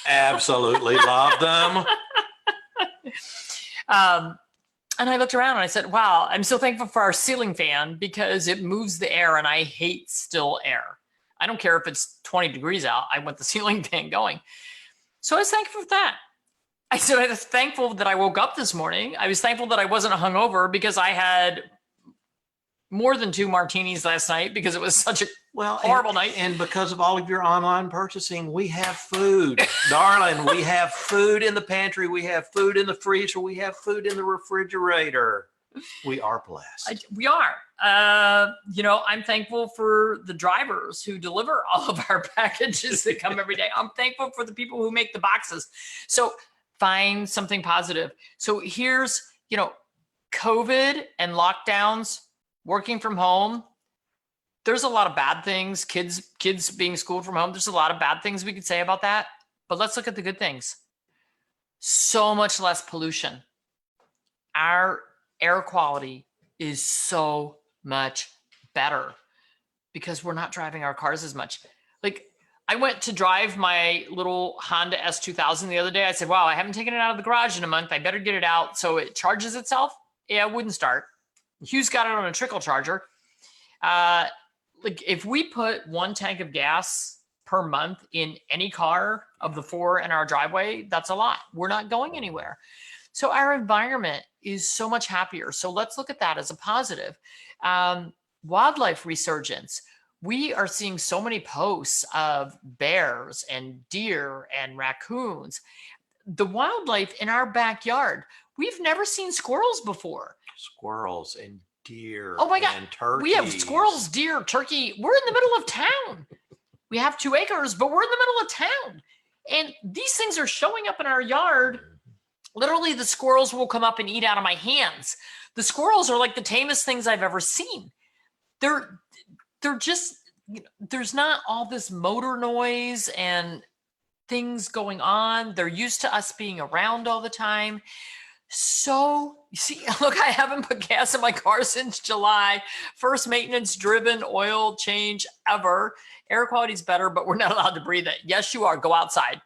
Absolutely love them. And I looked around and I said, wow, I'm so thankful for our ceiling fan because it moves the air and I hate still air. I don't care if it's 20 degrees out. I want the ceiling fan going. So I was thankful for that. I said, I was thankful that I woke up this morning. I was thankful that I wasn't hungover because I had more than 2 martinis last night because it was such a horrible night. And because of all of your online purchasing, we have food, darling. We have food in the pantry. We have food in the freezer. We have food in the refrigerator. We are blessed. We are. I'm thankful for the drivers who deliver all of our packages that come every day. I'm thankful for the people who make the boxes. So find something positive. So here's, COVID and lockdowns, working from home. There's a lot of bad things. Kids being schooled from home. There's a lot of bad things we could say about that. But let's look at the good things. So much less pollution. Our air quality is so much better because we're not driving our cars as much. Like, I went to drive my little Honda S2000 the other day. I said, wow, I haven't taken it out of the garage in a month. I better get it out so it charges itself. Yeah, it wouldn't start. Hugh's got it on a trickle charger. Like, if we put 1 tank of gas per month in any car of the 4 in our driveway, that's a lot. We're not going anywhere. So our environment is so much happier. So let's look at that as a positive. Wildlife resurgence. We are seeing so many posts of bears and deer and raccoons. The wildlife in our backyard. We've never seen squirrels before. Squirrels and deer. Oh my God. And turkeys. We have squirrels, deer, turkey. We're in the middle of town. We have 2 acres, but we're in the middle of town. And these things are showing up in our yard. Literally, the squirrels will come up and eat out of my hands. The squirrels are like the tamest things I've ever seen. They're just, there's not all this motor noise and things going on. They're used to us being around all the time. So, you see, look, I haven't put gas in my car since July. First maintenance driven oil change ever. Air quality is better, but we're not allowed to breathe it. Yes, you are. Go outside.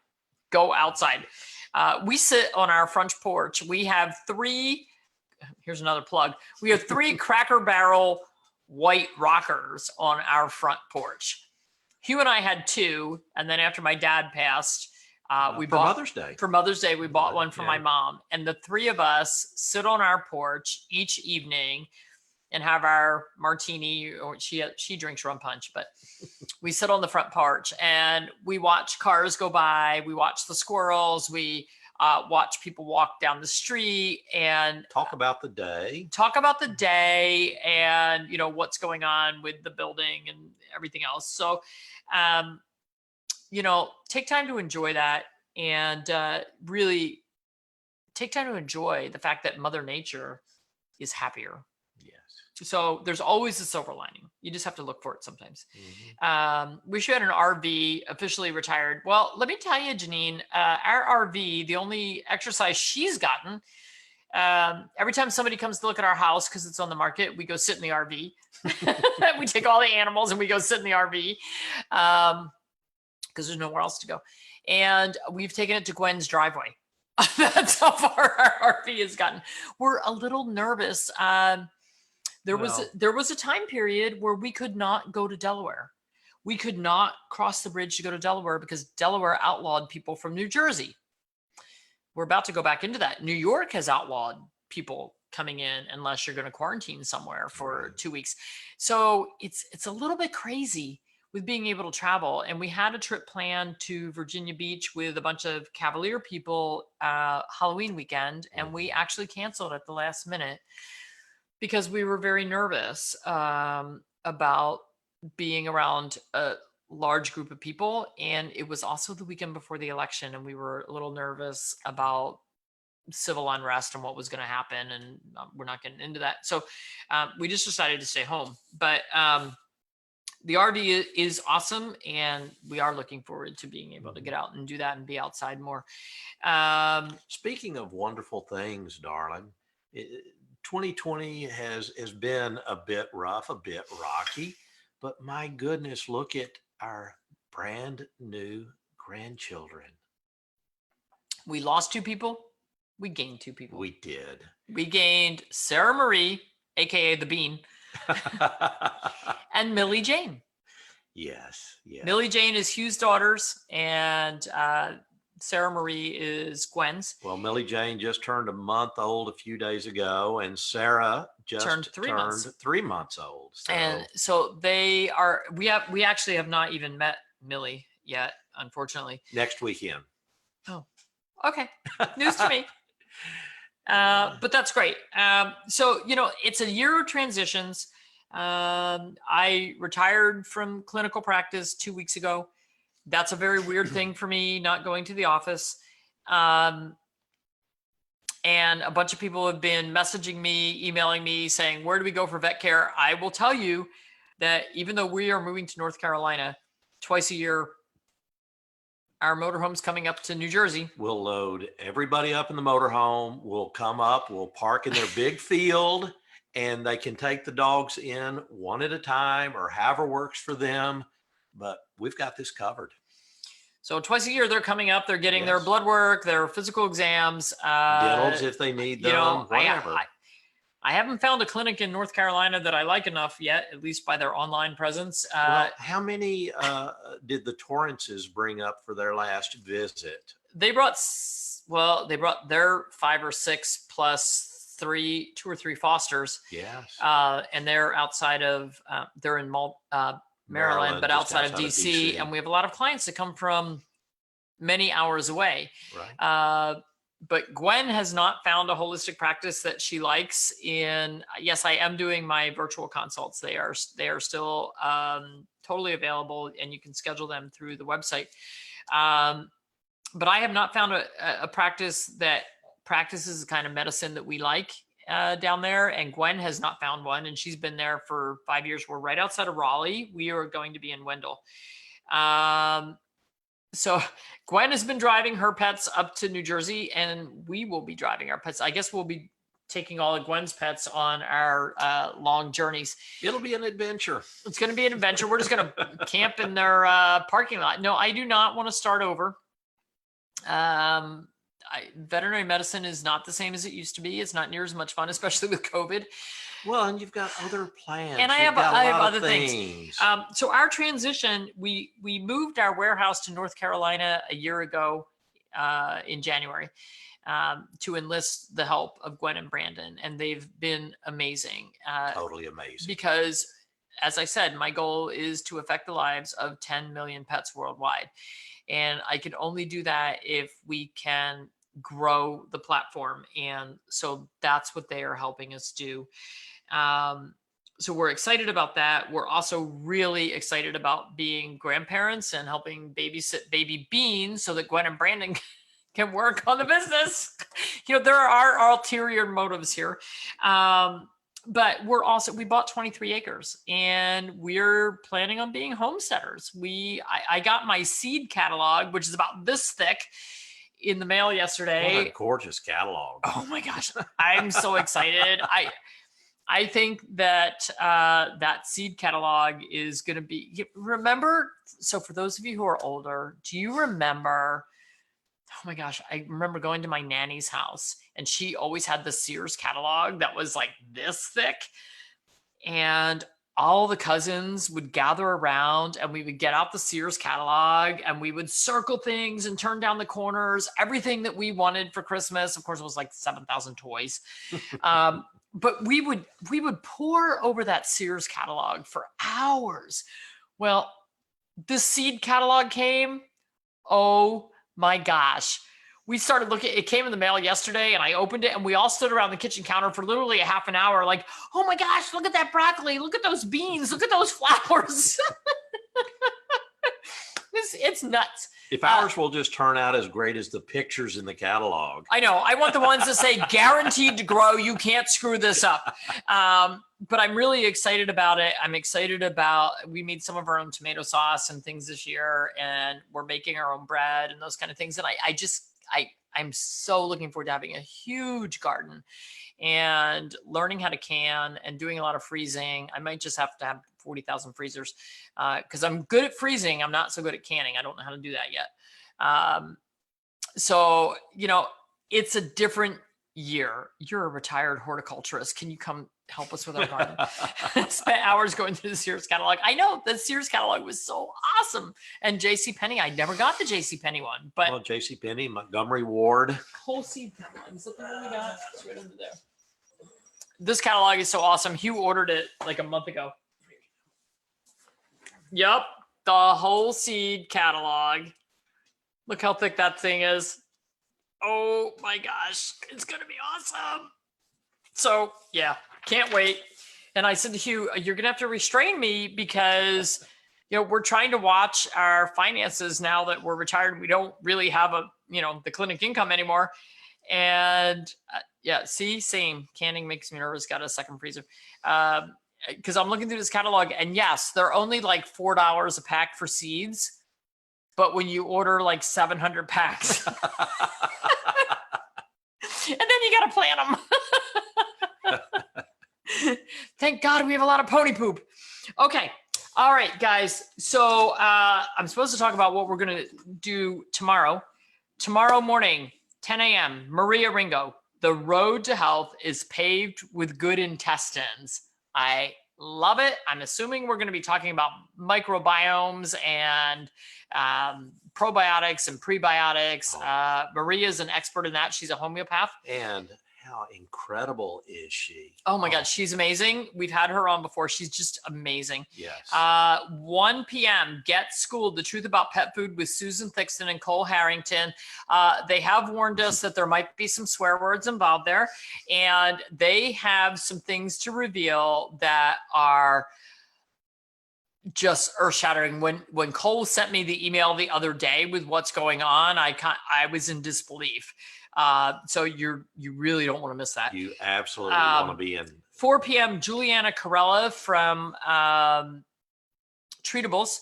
Go outside. We sit on our front porch. We have 3, here's another plug. We have 3 Cracker Barrel white rockers on our front porch. Hugh and I had 2. And then after my dad passed, we bought Mother's Day. For Mother's Day, we bought one for my mom. And the 3 of us sit on our porch each evening and have our martini, or she drinks rum punch, but we sit on the front porch and we watch cars go by. We watch the squirrels. We watch people walk down the street and talk about the day. And, what's going on with the building and everything else. So, take time to enjoy that and really take time to enjoy the fact that Mother Nature is happier. Yes. So there's always a silver lining. You just have to look for it sometimes. Mhm. We should had an RV officially retired. Well, let me tell you, Janine, our RV, the only exercise she's gotten, every time somebody comes to look at our house because it's on the market, we go sit in the RV. We take all the animals and we go sit in the RV because there's nowhere else to go. And we've taken it to Gwen's driveway. That's how far our RV has gotten. We're a little nervous. There was a time period where we could not go to Delaware. We could not cross the bridge to go to Delaware because Delaware outlawed people from New Jersey. We're about to go back into that. New York has outlawed people coming in unless you're going to quarantine somewhere for 2 weeks. So it's a little bit crazy with being able to travel. And we had a trip planned to Virginia Beach with a bunch of Cavalier people Halloween weekend, and we actually canceled at the last minute because we were very nervous about being around a large group of people. And it was also the weekend before the election, and we were a little nervous about civil unrest and what was going to happen. And we're not getting into that. So we just decided to stay home. But the RV is awesome, and we are looking forward to being able to get out and do that and be outside more. Speaking of wonderful things, darling, 2020 has been a bit rough, a bit rocky, but my goodness, look at our brand new grandchildren. We lost 2 people. We gained 2 people. We did. We gained Sarah Marie, aka the Bean, and Millie Jane. Yes. Millie Jane is Hugh's daughters, and Sarah Marie is Gwen's. Well, Millie Jane just turned a month old a few days ago, and Sarah just turned 3 months old. So. And so they are. We actually have not even met Millie yet, unfortunately. Next weekend. Oh, okay. News to me. But that's great. So, it's a year of transitions. I retired from clinical practice 2 weeks ago. That's a very weird thing for me, not going to the office. And a bunch of people have been messaging me, emailing me, saying, where do we go for vet care? I will tell you that even though we are moving to North Carolina twice a year, our motorhome's coming up to New Jersey. We'll load everybody up in the motorhome. We'll come up, we'll park in their big field, and they can take the dogs in one at a time or however works for them. But we've got this covered. So twice a year, they're coming up. They're getting their blood work, their physical exams. Dentals if they need them, whatever. I haven't found a clinic in North Carolina that I like enough yet, at least by their online presence. Well, how many did the Torrances bring up for their last visit? They brought their 5 or 6 plus 2 or 3 fosters. Yes. And they're outside of, they're in Maryland, but outside of DC. And we have a lot of clients that come from many hours away. Right. But Gwen has not found a holistic practice that she likes. Yes, I am doing my virtual consults. They are still totally available, and you can schedule them through the website. But I have not found a practice that practices the kind of medicine that we like down there. And Gwen has not found one, and she's been there for 5 years. We're right outside of Raleigh. We are going to be in Wendell. So Gwen has been driving her pets up to New Jersey, and we will be driving our pets. I guess we'll be taking all of Gwen's pets on our long journeys. It'll be an adventure. It's going to be an adventure. We're just going to camp in their parking lot. No, I do not want to start over. Veterinary medicine is not the same as it used to be. It's not near as much fun, especially with COVID. Well, and you've got other plans. And I have other things. So our transition, we moved our warehouse to North Carolina a year ago in January to enlist the help of Gwen and Brandon. And they've been amazing. Totally amazing. Because, as I said, my goal is to affect the lives of 10 million pets worldwide. And I can only do that if we can grow the platform. And so that's what they are helping us do. So we're excited about that. We're also really excited about being grandparents and helping babysit baby Bean so that Gwen and Brandon can work on the business. There are ulterior motives here. but we bought 23 acres and we're planning on being homesteaders. I got my seed catalog, which is about this thick, in the mail yesterday. What a gorgeous catalog. Oh my gosh. I'm so excited. I think that that seed catalog is going to be, remember, so for those of you who are older, do you remember, oh my gosh, I remember going to my nanny's house and she always had the Sears catalog that was like this thick, and all the cousins would gather around and we would get out the Sears catalog and we would circle things and turn down the corners, everything that we wanted for Christmas. Of course, it was like 7,000 toys. But we would pore over that Sears catalog for hours. Well, the seed catalog came. Oh my gosh. We started looking, it came in the mail yesterday and I opened it and we all stood around the kitchen counter for literally a half an hour like, oh my gosh, look at that broccoli. Look at those beans. Look at those flowers. It's nuts. If ours will just turn out as great as the pictures in the catalog. I know. I want the ones that say guaranteed to grow. You can't screw this up. But I'm really excited about it. I'm excited about, we made some of our own tomato sauce and things this year, and we're making our own bread and those kind of things. And I'm so looking forward to having a huge garden and learning how to can and doing a lot of freezing. I might just have to have 40,000 freezers because I'm good at freezing. I'm not so good at canning. I don't know how to do that yet. So, it's a different year. You're a retired horticulturist. Can you come help us with our garden? Spent hours going through the Sears catalog. I know the Sears catalog was so awesome. And JCPenney, I never got the JCPenney one, but JCPenney, Montgomery Ward. whole seed catalog. Is that the one we got? It's right under there. This catalog is so awesome. Hugh ordered it like a month ago. Yep, the whole seed catalog. Look how thick that thing is. Oh my gosh, it's gonna be awesome. So yeah, can't wait. And I said to Hugh, you're gonna have to restrain me because we're trying to watch our finances now that we're retired. We don't really have the clinic income anymore. And yeah, same. Canning makes me nervous. Got a second freezer. Because I'm looking through this catalog, and yes, they're only like $4 a pack for seeds. But when you order like 700 packs, and then you got to plant them. Thank God we have a lot of pony poop. Okay. All right, guys. So I'm supposed to talk about what we're going to do tomorrow. Tomorrow morning, 10 a.m., Maria Ringo, the road to health is paved with good intestines. I love it. I'm assuming we're going to be talking about microbiomes and probiotics and prebiotics. Maria's an expert in that. She's a homeopath. And how incredible is she? Oh my God, she's amazing. We've had her on before. She's just amazing. Yes. 1 p.m. Get Schooled, The Truth About Pet Food with Susan Thixton and Cole Harrington. They have warned us that there might be some swear words involved there. And they have some things to reveal that are just earth-shattering. When Cole sent me the email the other day with what's going on, I was in disbelief. So you really don't want to miss that. You absolutely want to be in. 4 p.m. Juliana Corella from Treatables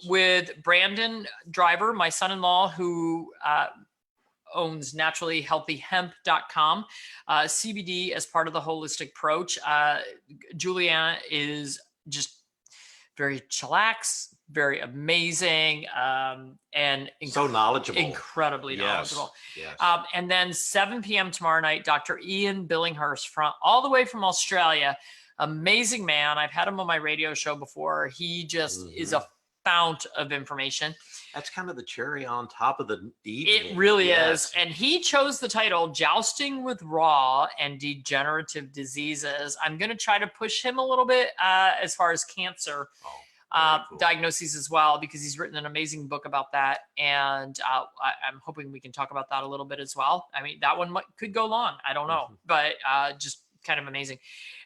with Brandon Driver, my son-in-law, who owns naturallyhealthyhemp.com, CBD as part of the holistic approach. Juliana is just very chillax, very amazing, and so knowledgeable, incredibly knowledgeable. Yes. And then 7 p.m. tomorrow night, Dr. Ian Billinghurst all the way from Australia. Amazing man. I've had him on my radio show before. He just is a fount of information. That's kind of the cherry on top of the evening. It really is. And he chose the title Jousting with Raw and Degenerative Diseases. I'm going to try to push him a little bit as far as cancer cool. Diagnoses as well, because he's written an amazing book about that. And I'm hoping we can talk about that a little bit as well. I mean, that one could go long. I don't know, but just kind of amazing.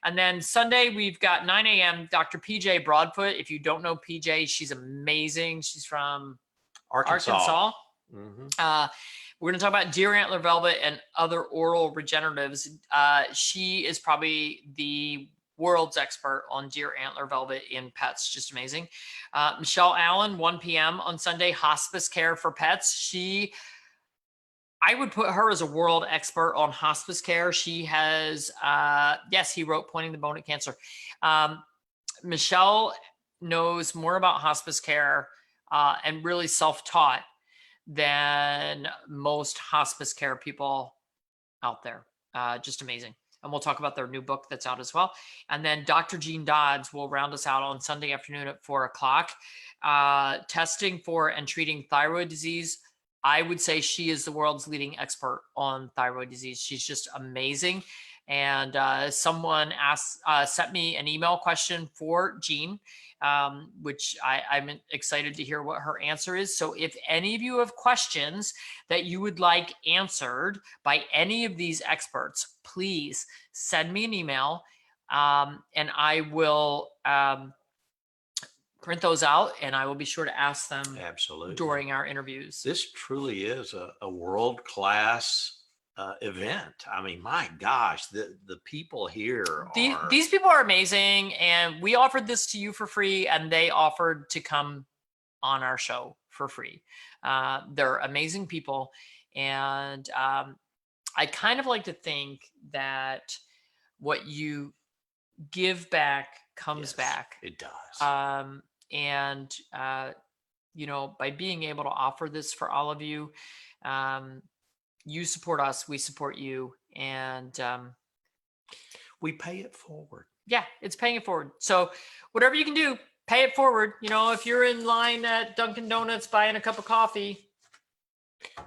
And then Sunday, we've got 9 a.m. Dr. Pj Broadfoot. If you don't know Pj, she's amazing. She's from Arkansas. We're going to talk about deer antler velvet and other oral regeneratives. She is probably the world's expert on deer antler velvet in pets. Just amazing. Michelle Allen, 1 p.m. on Sunday, hospice care for pets. I would put her as a world expert on hospice care. She has, yes, he wrote Pointing the Bone at Cancer. Michelle knows more about hospice care and really self-taught than most hospice care people out there. Just amazing. And we'll talk about their new book that's out as well. And then Dr. Jean Dodds will round us out on Sunday afternoon at 4:00. Testing for and treating thyroid disease. I would say she is the world's leading expert on thyroid disease. She's just amazing. And someone sent me an email question for Jean, which I'm excited to hear what her answer is. So if any of you have questions that you would like answered by any of these experts, please send me an email and I will print those out and I will be sure to ask them Absolutely during our interviews. This truly is a world-class event. I mean, my gosh, the people here these people are amazing, and we offered this to you for free, and they offered to come on our show for free. They're amazing people, and I kind of like to think that what you give back comes back. It does. And you know, by being able to offer this for all of you, you support us, we support you, and we pay it forward. Yeah, it's paying it forward. So whatever you can do, pay it forward. You know, if you're in line at Dunkin' Donuts buying a cup of coffee,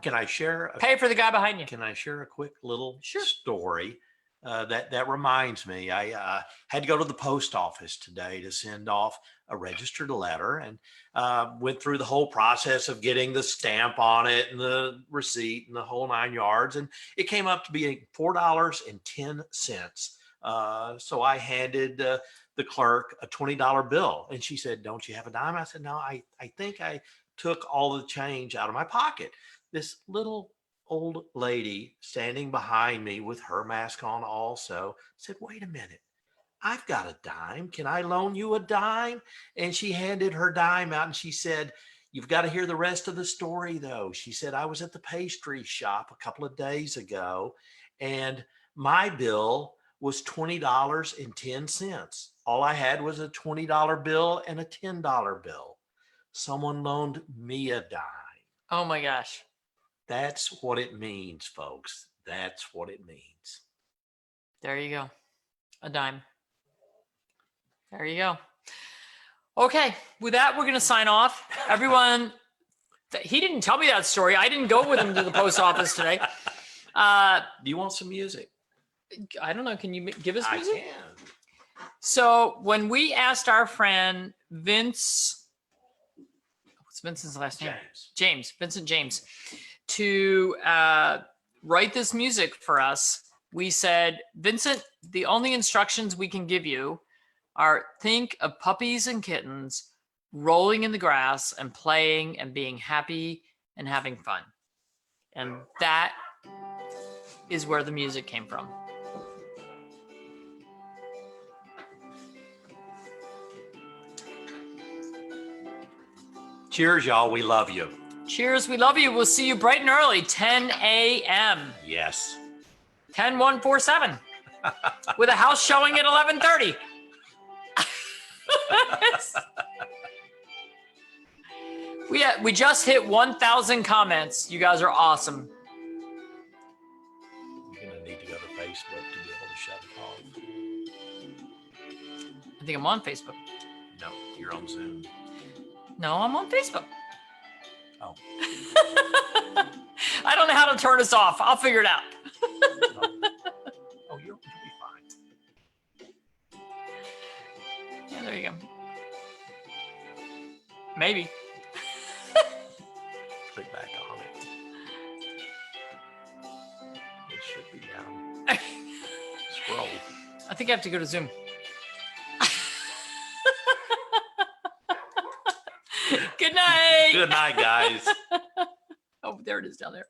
can I share? Pay for the guy behind you. Can I share a quick little story? That reminds me, I had to go to the post office today to send off a registered letter, and went through the whole process of getting the stamp on it and the receipt and the whole 9 yards. And it came up to be $4.10. So I handed the clerk a $20 bill, and she said, "Don't you have a dime?" I said, "No, I think I took all the change out of my pocket." This little old lady standing behind me with her mask on also said, "Wait a minute, I've got a dime. Can I loan you a dime?" And she handed her dime out and she said, "You've got to hear the rest of the story though." She said, "I was at the pastry shop a couple of days ago and my bill was $20.10. All I had was a $20 bill and a $10 bill. Someone loaned me a dime." Oh my gosh. That's what it means, folks. That's what it means. There you go. A dime. There you go. Okay. With that, we're going to sign off. Everyone, he didn't tell me that story. I didn't go with him to the post office today. Do you want some music? I don't know. Can you give us music? I can. So when we asked our friend Vince, what's Vincent's last name? Vincent James, to write this music for us, we said, "Vincent, the only instructions we can give you are think of puppies and kittens rolling in the grass and playing and being happy and having fun." And that is where the music came from. Cheers, y'all. We love you. Cheers. We love you. We'll see you bright and early, 10 a.m. Yes. 10-1-4-7 with a house showing at 11:30. We just hit 1,000 comments. You guys are awesome. You're going to need to go to Facebook to be able to shut it off. I think I'm on Facebook. No, you're on Zoom. No, I'm on Facebook. Oh. I don't know how to turn us off. I'll figure it out. Oh, you'll be fine. Yeah, there you go. Maybe. Click back on it. It should be down. Scroll. I think I have to go to Zoom. Good night. Good night, guys. Oh, there it is down there.